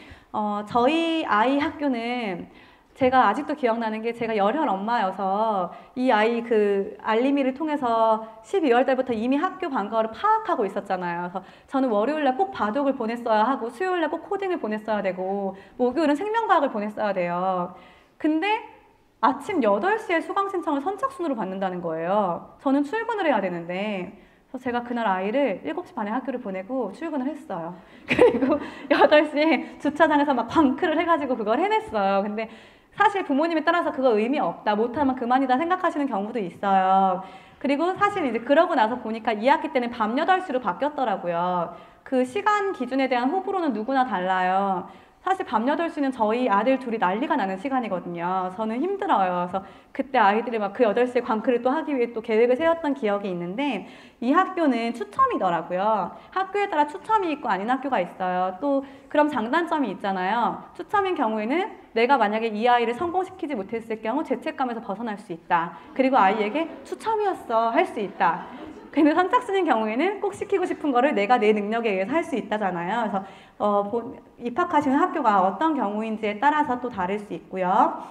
저희 아이 학교는 제가 아직도 기억나는 게 제가 열혈 엄마여서 이 아이 그 알림이를 통해서 12월 달부터 이미 학교 방과후를 파악하고 있었잖아요. 그래서 저는 월요일날 꼭 바둑을 보냈어야 하고 수요일날 꼭 코딩을 보냈어야 되고 목요일은 생명과학을 보냈어야 돼요. 근데 아침 8시에 수강 신청을 선착순으로 받는다는 거예요. 저는 출근을 해야 되는데 그래서 제가 그날 아이를 7시 반에 학교를 보내고 출근을 했어요. 그리고 8시에 주차장에서 막 광크를 해가지고 그걸 해냈어요. 근데 사실 부모님에 따라서 그거 의미 없다, 못하면 그만이다 생각하시는 경우도 있어요. 그리고 사실 이제 그러고 나서 보니까 2학기 때는 밤 8시로 바뀌었더라고요. 그 시간 기준에 대한 호불호는 누구나 달라요. 사실 밤 8시는 저희 아들 둘이 난리가 나는 시간이거든요. 저는 힘들어요. 그래서 그때 아이들이 막 그 8시에 광크를 또 하기 위해 또 계획을 세웠던 기억이 있는데 이 학교는 추첨이더라고요. 학교에 따라 추첨이 있고 아닌 학교가 있어요. 또 그럼 장단점이 있잖아요. 추첨인 경우에는 내가 만약에 이 아이를 성공시키지 못했을 경우 죄책감에서 벗어날 수 있다. 그리고 아이에게 추첨이었어 할 수 있다. 근데 선착순인 경우에는 꼭 시키고 싶은 거를 내가 내 능력에 의해서 할 수 있다잖아요. 그래서 입학하시는 학교가 어떤 경우인지에 따라서 또 다를 수 있고요.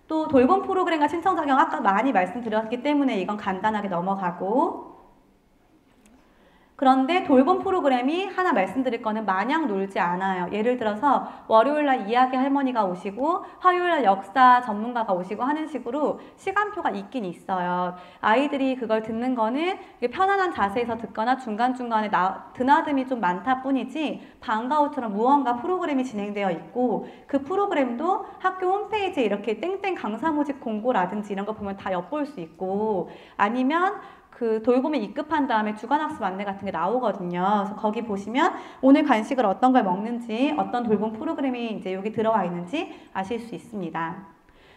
또 돌봄 프로그램과 신청 자격 아까 많이 말씀드렸기 때문에 이건 간단하게 넘어가고, 그런데 돌봄 프로그램이 하나 말씀드릴 거는 마냥 놀지 않아요. 예를 들어서 월요일날 이야기 할머니가 오시고 화요일날 역사 전문가가 오시고 하는 식으로 시간표가 있긴 있어요. 아이들이 그걸 듣는 거는 편안한 자세에서 듣거나 중간중간에 드나듦이 좀 많다 뿐이지 방과후처럼 무언가 프로그램이 진행되어 있고, 그 프로그램도 학교 홈페이지에 이렇게 땡땡 강사 모집 공고라든지 이런 거 보면 다 엿볼 수 있고, 아니면 그 돌봄에 입급한 다음에 주간학습 안내 같은 게 나오거든요. 그래서 거기 보시면 오늘 간식을 어떤 걸 먹는지, 어떤 돌봄 프로그램이 이제 여기 들어와 있는지 아실 수 있습니다.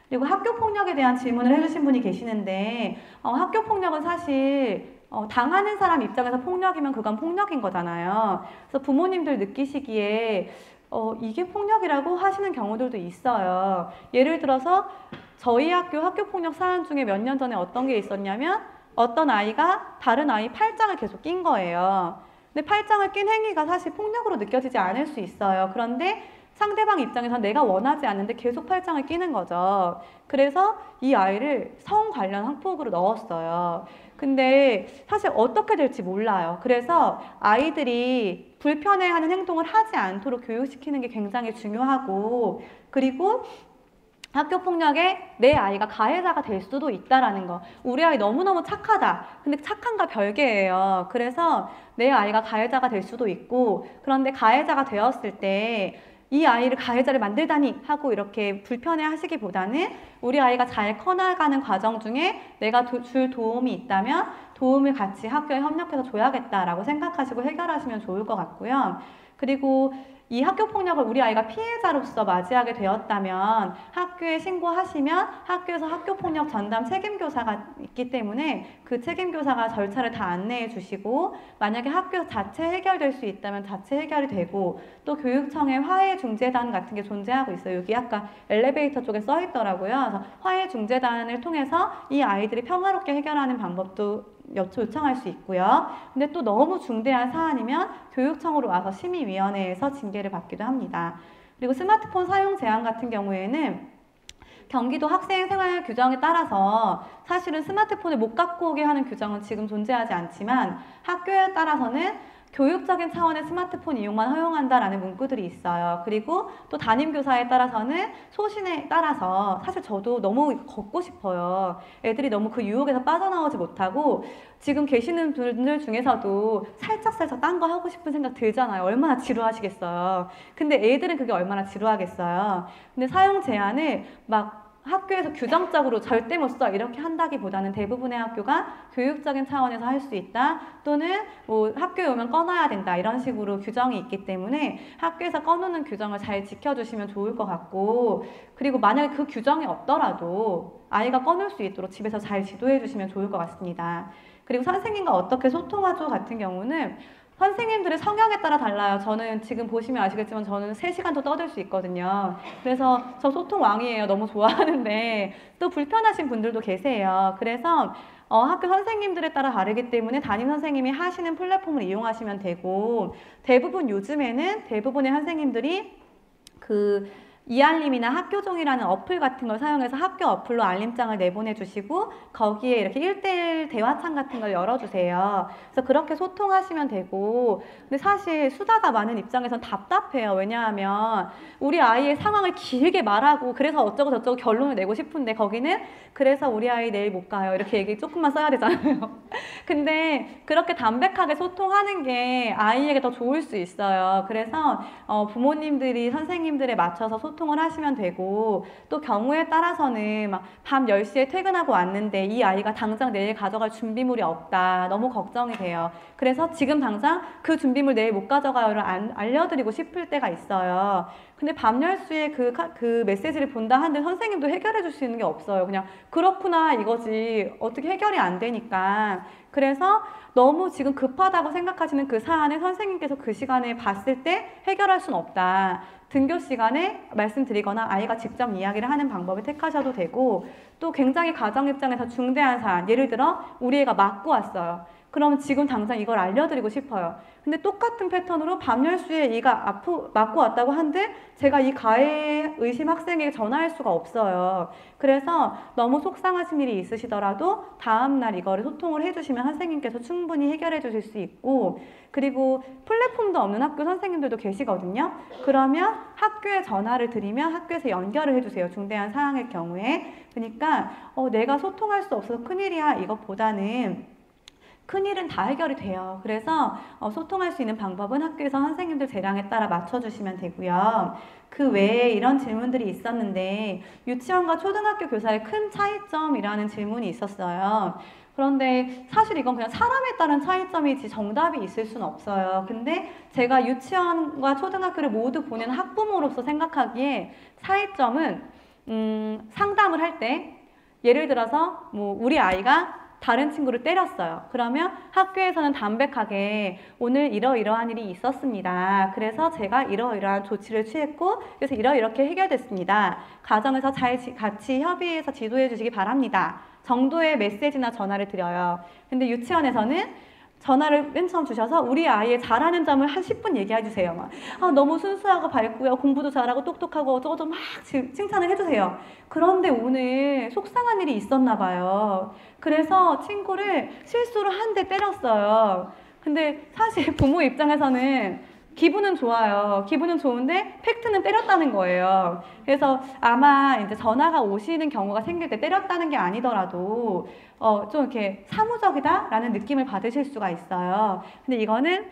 그리고 학교 폭력에 대한 질문을 해주신 분이 계시는데, 학교 폭력은 사실 당하는 사람 입장에서 폭력이면 그건 폭력인 거잖아요. 그래서 부모님들 느끼시기에 이게 폭력이라고 하시는 경우들도 있어요. 예를 들어서 저희 학교 폭력 사안 중에 몇 년 전에 어떤 게 있었냐면 어떤 아이가 다른 아이 팔짱을 계속 낀 거예요. 근데 팔짱을 낀 행위가 사실 폭력으로 느껴지지 않을 수 있어요. 그런데 상대방 입장에서는 내가 원하지 않는데 계속 팔짱을 끼는 거죠. 그래서 이 아이를 성 관련 학폭으로 넣었어요. 근데 사실 어떻게 될지 몰라요. 그래서 아이들이 불편해하는 행동을 하지 않도록 교육시키는 게 굉장히 중요하고, 그리고 학교 폭력에 내 아이가 가해자가 될 수도 있다라는 거. 우리 아이 너무너무 착하다. 근데 착한가 별개예요. 그래서 내 아이가 가해자가 될 수도 있고, 그런데 가해자가 되었을 때 이 아이를 가해자를 만들다니 하고 이렇게 불편해 하시기보다는 우리 아이가 잘 커나가는 과정 중에 내가 줄 도움이 있다면 도움을 같이 학교에 협력해서 줘야겠다라고 생각하시고 해결하시면 좋을 것 같고요. 그리고 이 학교 폭력을 우리 아이가 피해자로서 맞이하게 되었다면 학교에 신고하시면 학교에서 학교 폭력 전담 책임교사가 있기 때문에 그 책임교사가 절차를 다 안내해 주시고, 만약에 학교 자체 해결될 수 있다면 자체 해결이 되고, 또 교육청의 화해중재단 같은 게 존재하고 있어요. 여기 아까 엘리베이터 쪽에 써 있더라고요. 그래서 화해중재단을 통해서 이 아이들이 평화롭게 해결하는 방법도 요청할 수 있고요. 근데 또 너무 중대한 사안이면 교육청으로 와서 심의위원회에서 징계를 받기도 합니다. 그리고 스마트폰 사용 제한 같은 경우에는 경기도 학생생활 규정에 따라서 사실은 스마트폰을 못 갖고 오게 하는 규정은 지금 존재하지 않지만 학교에 따라서는 교육적인 차원의 스마트폰 이용만 허용한다라는 문구들이 있어요. 그리고 또 담임교사에 따라서는 소신에 따라서, 사실 저도 너무 걷고 싶어요. 애들이 너무 그 유혹에서 빠져나오지 못하고 지금 계시는 분들 중에서도 살짝살짝 딴 거 하고 싶은 생각 들잖아요. 얼마나 지루하시겠어요. 근데 애들은 그게 얼마나 지루하겠어요. 근데 사용 제한을 막 학교에서 규정적으로 절대 못 써 이렇게 한다기보다는 대부분의 학교가 교육적인 차원에서 할 수 있다, 또는 뭐 학교에 오면 꺼놔야 된다 이런 식으로 규정이 있기 때문에 학교에서 꺼놓는 규정을 잘 지켜주시면 좋을 것 같고, 그리고 만약에 그 규정이 없더라도 아이가 꺼놓을 수 있도록 집에서 잘 지도해 주시면 좋을 것 같습니다. 그리고 선생님과 어떻게 소통하죠 같은 경우는 선생님들의 성향에 따라 달라요. 저는 지금 보시면 아시겠지만 저는 3시간도 떠들 수 있거든요. 그래서 저 소통 왕이에요. 너무 좋아하는데 또 불편하신 분들도 계세요. 그래서 학교 선생님들에 따라 다르기 때문에 담임 선생님이 하시는 플랫폼을 이용하시면 되고, 대부분 요즘에는 대부분의 선생님들이 그 이알림이나 학교종이라는 어플 같은 걸 사용해서 학교 어플로 알림장을 내보내 주시고 거기에 이렇게 1:1 대화창 같은 걸 열어주세요. 그래서 그렇게 소통하시면 되고, 근데 사실 수다가 많은 입장에선 답답해요. 왜냐하면 우리 아이의 상황을 길게 말하고 그래서 어쩌고 저쩌고 결론을 내고 싶은데 거기는 그래서 우리 아이 내일 못 가요 이렇게 얘기 조금만 써야 되잖아요. 근데 그렇게 담백하게 소통하는 게 아이에게 더 좋을 수 있어요. 그래서 부모님들이 선생님들에 맞춰서 소통을 하시면 되고, 또 경우에 따라서는 막 밤 10시에 퇴근하고 왔는데 이 아이가 당장 내일 가져갈 준비물이 없다, 너무 걱정이 돼요. 그래서 지금 당장 그 준비물 내일 못 가져가요를 알려드리고 싶을 때가 있어요. 근데 밤 10시에 그 메시지를 본다 하는데 선생님도 해결해 줄 수 있는 게 없어요. 그냥 그렇구나 이거지, 어떻게 해결이 안 되니까. 그래서 너무 지금 급하다고 생각하시는 그 사안을 선생님께서 그 시간에 봤을 때 해결할 수는 없다. 등교 시간에 말씀드리거나 아이가 직접 이야기를 하는 방법을 택하셔도 되고, 또 굉장히 가정 입장에서 중대한 사안, 예를 들어 우리 애가 맞고 왔어요. 그러면 지금 당장 이걸 알려드리고 싶어요. 근데 똑같은 패턴으로 밤 10시에 얘가 맞고 왔다고 한들 제가 이 가해 의심 학생에게 전화할 수가 없어요. 그래서 너무 속상하신 일이 있으시더라도 다음날 이거를 소통을 해주시면 선생님께서 충분히 해결해 주실 수 있고, 그리고 플랫폼도 없는 학교 선생님들도 계시거든요. 그러면 학교에 전화를 드리면 학교에서 연결을 해주세요. 중대한 사항일 경우에. 그러니까 내가 소통할 수 없어서 큰일이야 이것보다는 큰일은 다 해결이 돼요. 그래서 소통할 수 있는 방법은 학교에서 선생님들 재량에 따라 맞춰주시면 되고요. 그 외에 이런 질문들이 있었는데 유치원과 초등학교 교사의 큰 차이점이라는 질문이 있었어요. 그런데 사실 이건 그냥 사람에 따른 차이점이지 정답이 있을 수는 없어요. 근데 제가 유치원과 초등학교를 모두 보는 학부모로서 생각하기에 차이점은 상담을 할 때, 예를 들어서 뭐 우리 아이가 다른 친구를 때렸어요. 그러면 학교에서는 담백하게 오늘 이러이러한 일이 있었습니다. 그래서 제가 이러이러한 조치를 취했고 그래서 이렇게 해결됐습니다. 가정에서 같이 협의해서 지도해 주시기 바랍니다. 정도의 메시지나 전화를 드려요. 근데 유치원에서는 전화를 맨 처음 주셔서 우리 아이의 잘하는 점을 한 10분 얘기해 주세요. 막. 너무 순수하고 밝고요. 공부도 잘하고 똑똑하고 어쩌고저쩌고 막 칭찬을 해주세요. 그런데 오늘 속상한 일이 있었나 봐요. 그래서 친구를 실수로 한 대 때렸어요. 근데 사실 부모 입장에서는 기분은 좋아요. 기분은 좋은데 팩트는 때렸다는 거예요. 그래서 아마 이제 전화가 오시는 경우가 생길 때 때렸다는 게 아니더라도 좀 이렇게 사무적이다라는 느낌을 받으실 수가 있어요. 근데 이거는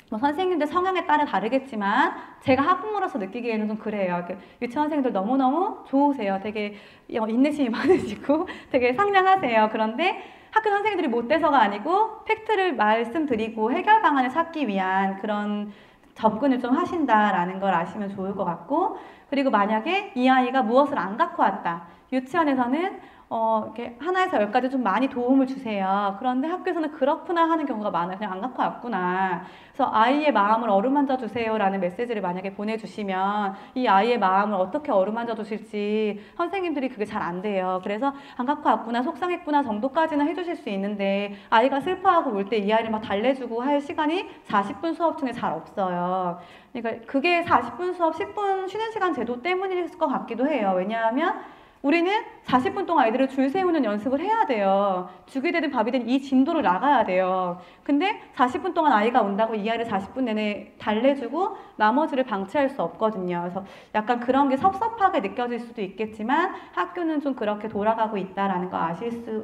뭐 선생님들 성향에 따라 다르겠지만 제가 학부모로서 느끼기에는 좀 그래요. 유치원생들 너무너무 좋으세요. 되게 인내심이 많으시고 되게 상냥하세요. 그런데 학교 선생님들이 못돼서가 아니고 팩트를 말씀드리고 해결 방안을 찾기 위한 그런 접근을 좀 하신다라는 걸 아시면 좋을 것 같고, 그리고 만약에 이 아이가 무엇을 안 갖고 왔다. 유치원에서는 이렇게 하나에서 10까지 좀 많이 도움을 주세요. 그런데 학교에서는 그렇구나 하는 경우가 많아요. 그냥 안 갖고 왔구나. 그래서 아이의 마음을 어루만져 주세요라는 메시지를 만약에 보내주시면 이 아이의 마음을 어떻게 어루만져 주실지 선생님들이 그게 잘 안 돼요. 그래서 안 갖고 왔구나, 속상했구나 정도까지는 해주실 수 있는데 아이가 슬퍼하고 울 때 이 아이를 막 달래주고 할 시간이 40분 수업 중에 잘 없어요. 그러니까 그게 40분 수업, 10분 쉬는 시간 제도 때문일 것 같기도 해요. 왜냐하면 우리는 40분 동안 아이들을 줄 세우는 연습을 해야 돼요. 죽이 되든 밥이 되든 이 진도를 나가야 돼요. 근데 40분 동안 아이가 온다고 이 아이를 40분 내내 달래주고 나머지를 방치할 수 없거든요. 그래서 약간 그런 게 섭섭하게 느껴질 수도 있겠지만 학교는 좀 그렇게 돌아가고 있다는 거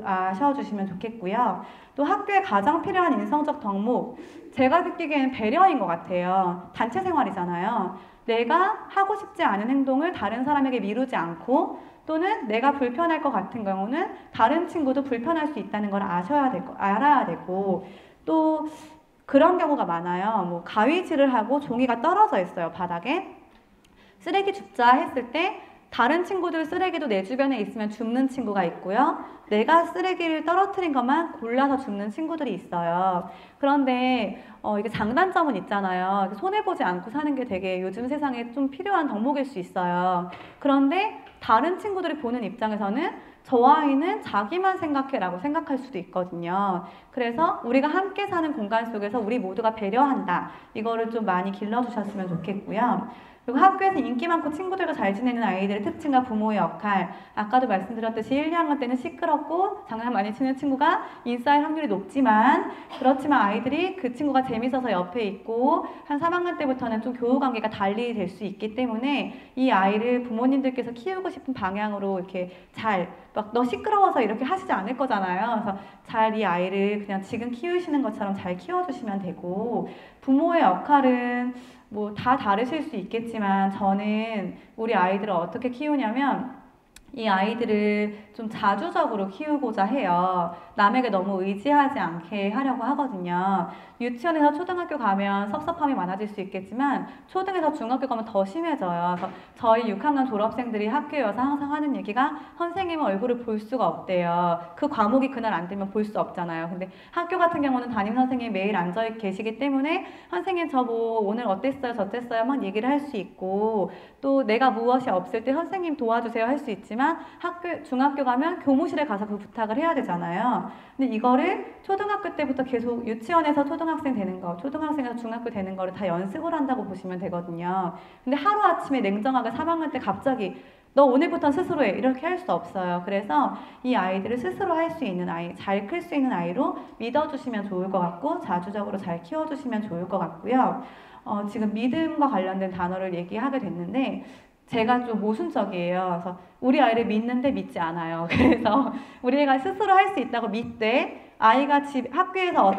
아셔주시면 좋겠고요. 또 학교에 가장 필요한 인성적 덕목, 제가 느끼기에는 배려인 것 같아요. 단체 생활이잖아요. 내가 하고 싶지 않은 행동을 다른 사람에게 미루지 않고 또는 내가 불편할 것 같은 경우는 다른 친구도 불편할 수 있다는 걸 알아야 되고 또 그런 경우가 많아요. 뭐 가위질을 하고 종이가 떨어져 있어요, 바닥에. 쓰레기 줍자 했을 때 다른 친구들 쓰레기도 내 주변에 있으면 줍는 친구가 있고요. 내가 쓰레기를 떨어뜨린 것만 골라서 줍는 친구들이 있어요. 그런데 이게 장단점은 있잖아요. 손해보지 않고 사는 게 되게 요즘 세상에 좀 필요한 덕목일 수 있어요. 그런데 다른 친구들이 보는 입장에서는 저 아이는 자기만 생각해라고 생각할 수도 있거든요. 그래서 우리가 함께 사는 공간 속에서 우리 모두가 배려한다. 이거를 좀 많이 길러주셨으면 좋겠고요. 그리고 학교에서 인기 많고 친구들과 잘 지내는 아이들의 특징과 부모의 역할, 아까도 말씀드렸듯이 1, 2학년 때는 시끄럽고 장난 많이 치는 친구가 인싸일 확률이 높지만 그렇지만 아이들이 그 친구가 재밌어서 옆에 있고 한 3학년 때부터는 좀 교우관계가 달리 될 수 있기 때문에 이 아이를 부모님들께서 키우고 싶은 방향으로 이렇게 잘 막 너 시끄러워서 이렇게 하시지 않을 거잖아요. 그래서 잘 이 아이를 그냥 지금 키우시는 것처럼 잘 키워주시면 되고, 부모의 역할은 뭐 다 다르실 수 있겠지만 저는 우리 아이들을 어떻게 키우냐면 이 아이들을 좀 자주적으로 키우고자 해요. 남에게 너무 의지하지 않게 하려고 하거든요. 유치원에서 초등학교 가면 섭섭함이 많아질 수 있겠지만 초등에서 중학교 가면 더 심해져요. 그래서 저희 6학년 졸업생들이 학교에 와서 항상 하는 얘기가 선생님 얼굴을 볼 수가 없대요. 그 과목이 그날 안 되면 볼 수 없잖아요. 근데 학교 같은 경우는 담임 선생님이 매일 앉아 계시기 때문에 선생님 저 뭐 오늘 어땠어요 저땠어요 막 얘기를 할 수 있고, 또 내가 무엇이 없을 때 선생님 도와주세요 할 수 있지만 중학교 가면 교무실에 가서 그 부탁을 해야 되잖아요. 근데 이거를 초등학교 때부터 계속 유치원에서 초등학생 되는 거, 초등학생에서 중학교 되는 거를 다 연습을 한다고 보시면 되거든요. 근데 하루아침에 냉정하게 3학년 때 갑자기 너 오늘부터 스스로 해 이렇게 할 수 없어요. 그래서 이 아이들을 스스로 할 수 있는 아이, 잘 클 수 있는 아이로 믿어주시면 좋을 것 같고 자주적으로 잘 키워주시면 좋을 것 같고요. 지금 믿음과 관련된 단어를 얘기하게 됐는데 제가 좀 모순적이에요. 그래서 우리 아이를 믿는데 믿지 않아요. 그래서 우리 애가 스스로 할 수 있다고 믿되 아이가 학교에서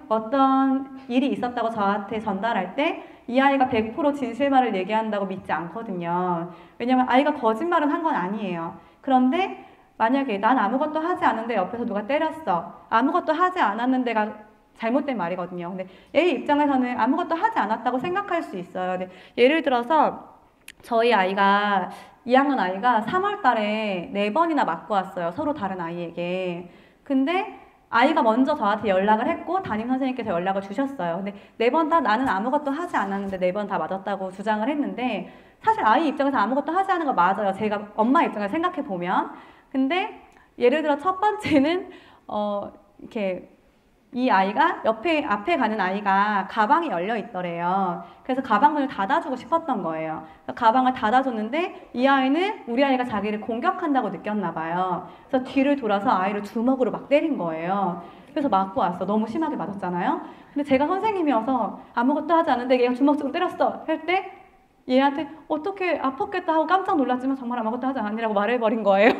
어떤 일이 있었다고 저한테 전달할 때 이 아이가 100% 진실말을 얘기한다고 믿지 않거든요. 왜냐면 아이가 거짓말은 한 건 아니에요. 그런데 만약에 난 아무것도 하지 않은데 옆에서 누가 때렸어. 아무것도 하지 않았는데가 잘못된 말이거든요. 근데 얘 입장에서는 아무것도 하지 않았다고 생각할 수 있어요. 근데 예를 들어서 저희 아이가 2학년 아이가 3월 달에 4번이나 맞고 왔어요. 서로 다른 아이에게. 근데 아이가 먼저 저한테 연락을 했고 담임 선생님께서 연락을 주셨어요. 근데 4번 다 나는 아무것도 하지 않았는데 4번 다 맞았다고 주장을 했는데 사실 아이 입장에서 아무것도 하지 않은 거 맞아요. 제가 엄마 입장에서 생각해 보면. 근데 예를 들어 첫 번째는 이렇게 이 아이가 앞에 가는 아이가 가방이 열려 있더래요. 그래서 가방 문을 닫아주고 싶었던 거예요. 그래서 가방을 닫아줬는데 이 아이는 우리 아이가 자기를 공격한다고 느꼈나 봐요. 그래서 뒤를 돌아서 아이를 주먹으로 막 때린 거예요. 그래서 맞고 왔어. 너무 심하게 맞았잖아요. 근데 제가 선생님이어서 아무것도 하지 않은데 얘가 주먹으로 때렸어 할 때 얘한테 어떻게 아팠겠다 하고 깜짝 놀랐지만 정말 아무것도 하지 않았니라고 말해버린 거예요.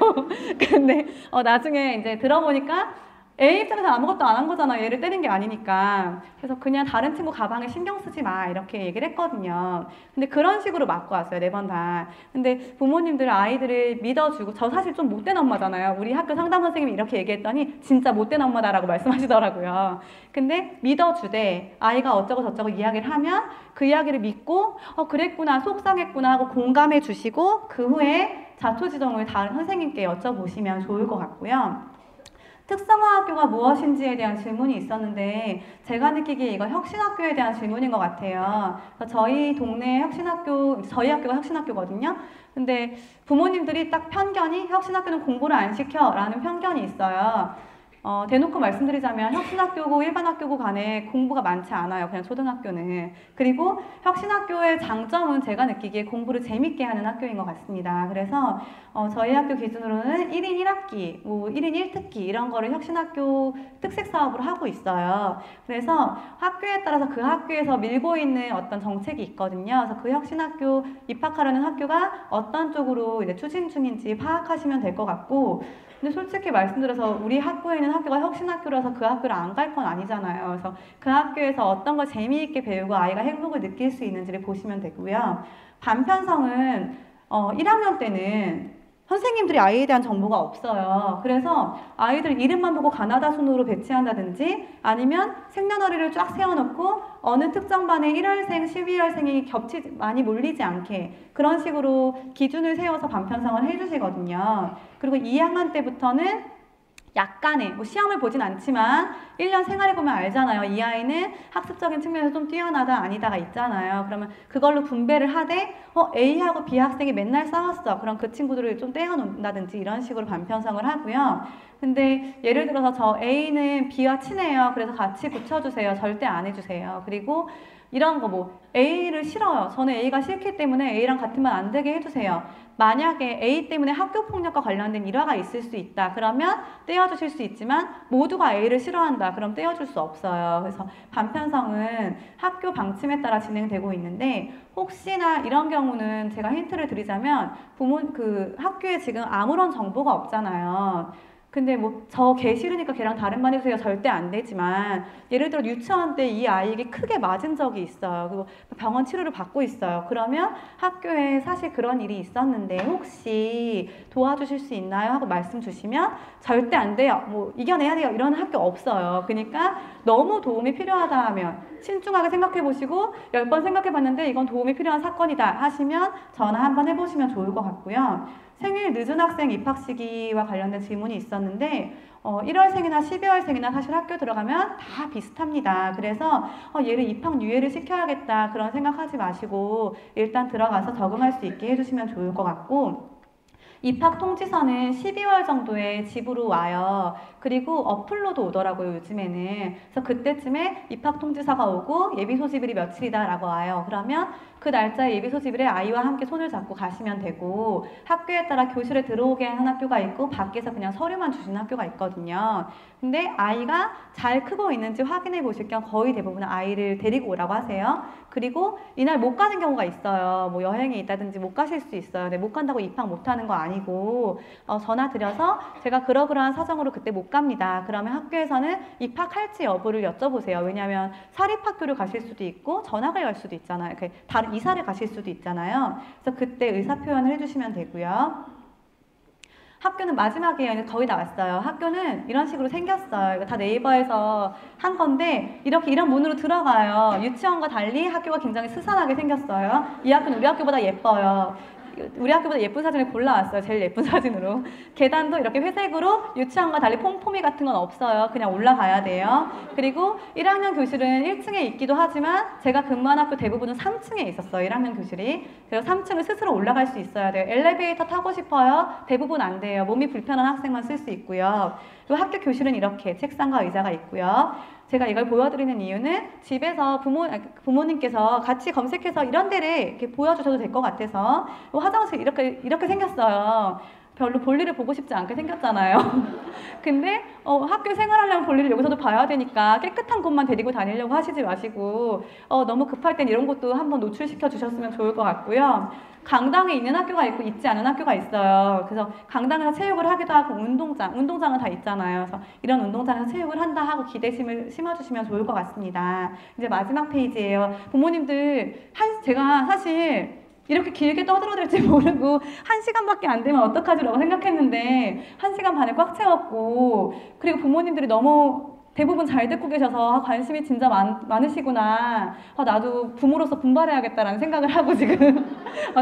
근데 나중에 이제 들어보니까 A 입장에서 아무것도 안 한 거잖아. 얘를 때린 게 아니니까. 그래서 그냥 다른 친구 가방에 신경 쓰지 마. 이렇게 얘기를 했거든요. 근데 그런 식으로 맞고 왔어요. 4번 다. 근데 부모님들 아이들을 믿어주고, 저 사실 좀 못된 엄마잖아요. 우리 학교 상담 선생님이 이렇게 얘기했더니 진짜 못된 엄마다라고 말씀하시더라고요. 근데 믿어주되 아이가 어쩌고 저쩌고 이야기를 하면 그 이야기를 믿고 그랬구나, 속상했구나 하고 공감해 주시고 그 후에 자초지종을 다른 선생님께 여쭤보시면 좋을 것 같고요. 특성화학교가 무엇인지에 대한 질문이 있었는데 제가 느끼기에 이건 혁신학교에 대한 질문인 것 같아요. 저희 동네 혁신학교, 저희 학교가 혁신학교거든요. 근데 부모님들이 딱 편견이 혁신학교는 공부를 안 시켜 라는 편견이 있어요. 대놓고 말씀드리자면 혁신학교고 일반학교고 간에 공부가 많지 않아요. 그냥 초등학교는. 그리고 혁신학교의 장점은 제가 느끼기에 공부를 재밌게 하는 학교인 것 같습니다. 그래서 저희 학교 기준으로는 1인 1학기, 뭐 1인 1특기 이런 거를 혁신학교 특색 사업으로 하고 있어요. 그래서 학교에 따라서 그 학교에서 밀고 있는 어떤 정책이 있거든요. 그래서 그 혁신학교 입학하려는 학교가 어떤 쪽으로 이제 추진 중인지 파악하시면 될 것 같고, 근데 솔직히 말씀드려서 우리 학교에 있는 학교가 혁신학교라서 그 학교를 안 갈 건 아니잖아요. 그래서 그 학교에서 어떤 걸 재미있게 배우고 아이가 행복을 느낄 수 있는지를 보시면 되고요. 반편성은 1학년 때는 선생님들이 아이에 대한 정보가 없어요. 그래서 아이들 이름만 보고 가나다 순으로 배치한다든지 아니면 생년월일을 쫙 세워놓고 어느 특정 반에 1월생, 12월생이 많이 몰리지 않게 그런 식으로 기준을 세워서 반편성을 해주시거든요. 그리고 2학년 때부터는 약간의 시험을 보진 않지만 1년 생활해보면 알잖아요. 이 아이는 학습적인 측면에서 좀 뛰어나다 아니다가 있잖아요. 그러면 그걸로 분배를 하되 A하고 B 학생이 맨날 싸웠어. 그럼 그 친구들을 좀 떼어놓는다든지 이런 식으로 반편성을 하고요. 근데 예를 들어서 저 A는 B와 친해요. 그래서 같이 붙여주세요. 절대 안 해주세요. 그리고 이런 거 A를 싫어요. 저는 A가 싫기 때문에 A랑 같으면 안 되게 해주세요. 만약에 A 때문에 학교폭력과 관련된 일화가 있을 수 있다. 그러면 떼어주실 수 있지만 모두가 A를 싫어한다. 그럼 떼어줄 수 없어요. 그래서 반편성은 학교 방침에 따라 진행되고 있는데 혹시나 이런 경우는 제가 힌트를 드리자면 학교에 지금 아무런 정보가 없잖아요. 근데 저 걔 싫으니까 걔랑 다른 반 해주세요. 절대 안 되지만 예를 들어 유치원 때 이 아이에게 크게 맞은 적이 있어요. 그리고 병원 치료를 받고 있어요. 그러면 학교에 사실 그런 일이 있었는데 혹시 도와주실 수 있나요? 하고 말씀 주시면 절대 안 돼요. 이겨내야 돼요. 이런 학교 없어요. 그러니까 너무 도움이 필요하다 하면 신중하게 생각해 보시고 10번 생각해 봤는데 이건 도움이 필요한 사건이다 하시면 전화 한번 해보시면 좋을 것 같고요. 생일 늦은 학생 입학 시기와 관련된 질문이 있었는데 1월생이나 12월생이나 사실 학교 들어가면 다 비슷합니다. 그래서 얘를 입학 유예를 시켜야겠다 그런 생각하지 마시고 일단 들어가서 적응할 수 있게 해주시면 좋을 것 같고, 입학 통지서는 12월 정도에 집으로 와요. 그리고 어플로도 오더라고요, 요즘에는. 그래서 그때쯤에 입학 통지서가 오고 예비 소집일이 며칠이다 라고 와요. 그러면 그 날짜에 예비 소집일에 아이와 함께 손을 잡고 가시면 되고, 학교에 따라 교실에 들어오게 하는 학교가 있고 밖에서 그냥 서류만 주시는 학교가 있거든요. 근데 아이가 잘 크고 있는지 확인해 보실 겸 거의 대부분 아이를 데리고 오라고 하세요. 그리고 이날 못 가는 경우가 있어요. 여행이 있다든지 못 가실 수 있어요. 근데 못 간다고 입학 못 하는 거 아니고 전화 드려서 제가 그러그러한 사정으로 그때 못 갑니다. 그러면 학교에서는 입학할지 여부를 여쭤보세요. 왜냐하면 사립학교를 가실 수도 있고 전학을 갈 수도 있잖아요. 다른 이사를 가실 수도 있잖아요. 그래서 그때 의사표현을 해주시면 되고요. 학교는 마지막이에요. 거의 다 왔어요. 학교는 이런 식으로 생겼어요. 이거 다 네이버에서 한 건데 이런 문으로 들어가요. 유치원과 달리 학교가 굉장히 스산하게 생겼어요. 이 학교는 우리 학교보다 예뻐요. 우리 학교보다 예쁜 사진을 골라왔어요. 제일 예쁜 사진으로. 계단도 이렇게 회색으로 유치원과 달리 폼폼이 같은 건 없어요. 그냥 올라가야 돼요. 그리고 1학년 교실은 1층에 있기도 하지만 제가 근무한 학교 대부분은 3층에 있었어요. 1학년 교실이. 그래서 3층을 스스로 올라갈 수 있어야 돼요. 엘리베이터 타고 싶어요? 대부분 안 돼요. 몸이 불편한 학생만 쓸 수 있고요. 그리고 학교 교실은 이렇게 책상과 의자가 있고요. 제가 이걸 보여드리는 이유는 집에서 부모님께서 같이 검색해서 이런 데를 이렇게 보여주셔도 될 것 같아서 화장실 이렇게 생겼어요. 별로 볼일을 보고 싶지 않게 생겼잖아요. 근데 학교 생활하려면 볼일을 여기서도 봐야 되니까 깨끗한 곳만 데리고 다니려고 하시지 마시고 너무 급할 땐 이런 것도 한번 노출시켜 주셨으면 좋을 것 같고요. 강당에 있는 학교가 있고 있지 않은 학교가 있어요. 그래서 강당에서 체육을 하기도 하고 운동장은 다 있잖아요. 그래서 이런 운동장에서 체육을 한다 하고 기대심을 심어주시면 좋을 것 같습니다. 이제 마지막 페이지예요. 부모님들 제가 사실 이렇게 길게 떠들어댈지 모르고 1시간밖에 안 되면 어떡하지라고 생각했는데 1시간 반을 꽉 채웠고, 그리고 부모님들이 너무 대부분 잘 듣고 계셔서 관심이 진짜 많으시구나. 나도 부모로서 분발해야겠다라는 생각을 하고 지금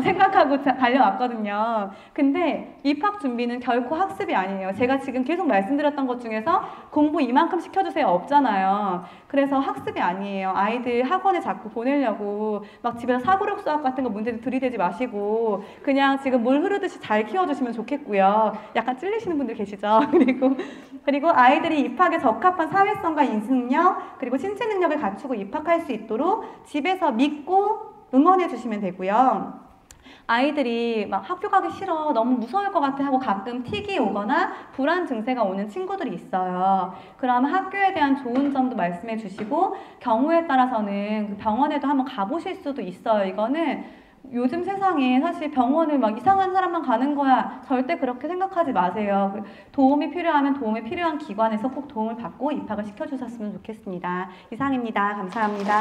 생각하고 달려왔거든요. 근데 입학 준비는 결코 학습이 아니에요. 제가 지금 계속 말씀드렸던 것 중에서 공부 이만큼 시켜주세요 없잖아요. 그래서 학습이 아니에요. 아이들 학원에 자꾸 보내려고 막 집에서 사고력 수학 같은 거 문제 들이대지 마시고 그냥 지금 물 흐르듯이 잘 키워주시면 좋겠고요. 약간 찔리시는 분들 계시죠? 그리고 아이들이 입학에 적합한 사회성과 인식력 그리고 신체 능력을 갖추고 입학할 수 있도록 집에서 믿고 응원해 주시면 되고요. 아이들이 막 학교 가기 싫어, 너무 무서울 것 같아 하고 가끔 틱이 오거나 불안 증세가 오는 친구들이 있어요. 그러면 학교에 대한 좋은 점도 말씀해 주시고 경우에 따라서는 병원에도 한번 가보실 수도 있어요. 이거는 요즘 세상에 사실 병원을 막 이상한 사람만 가는 거야 절대 그렇게 생각하지 마세요. 도움이 필요하면 도움이 필요한 기관에서 꼭 도움을 받고 입학을 시켜주셨으면 좋겠습니다. 이상입니다. 감사합니다.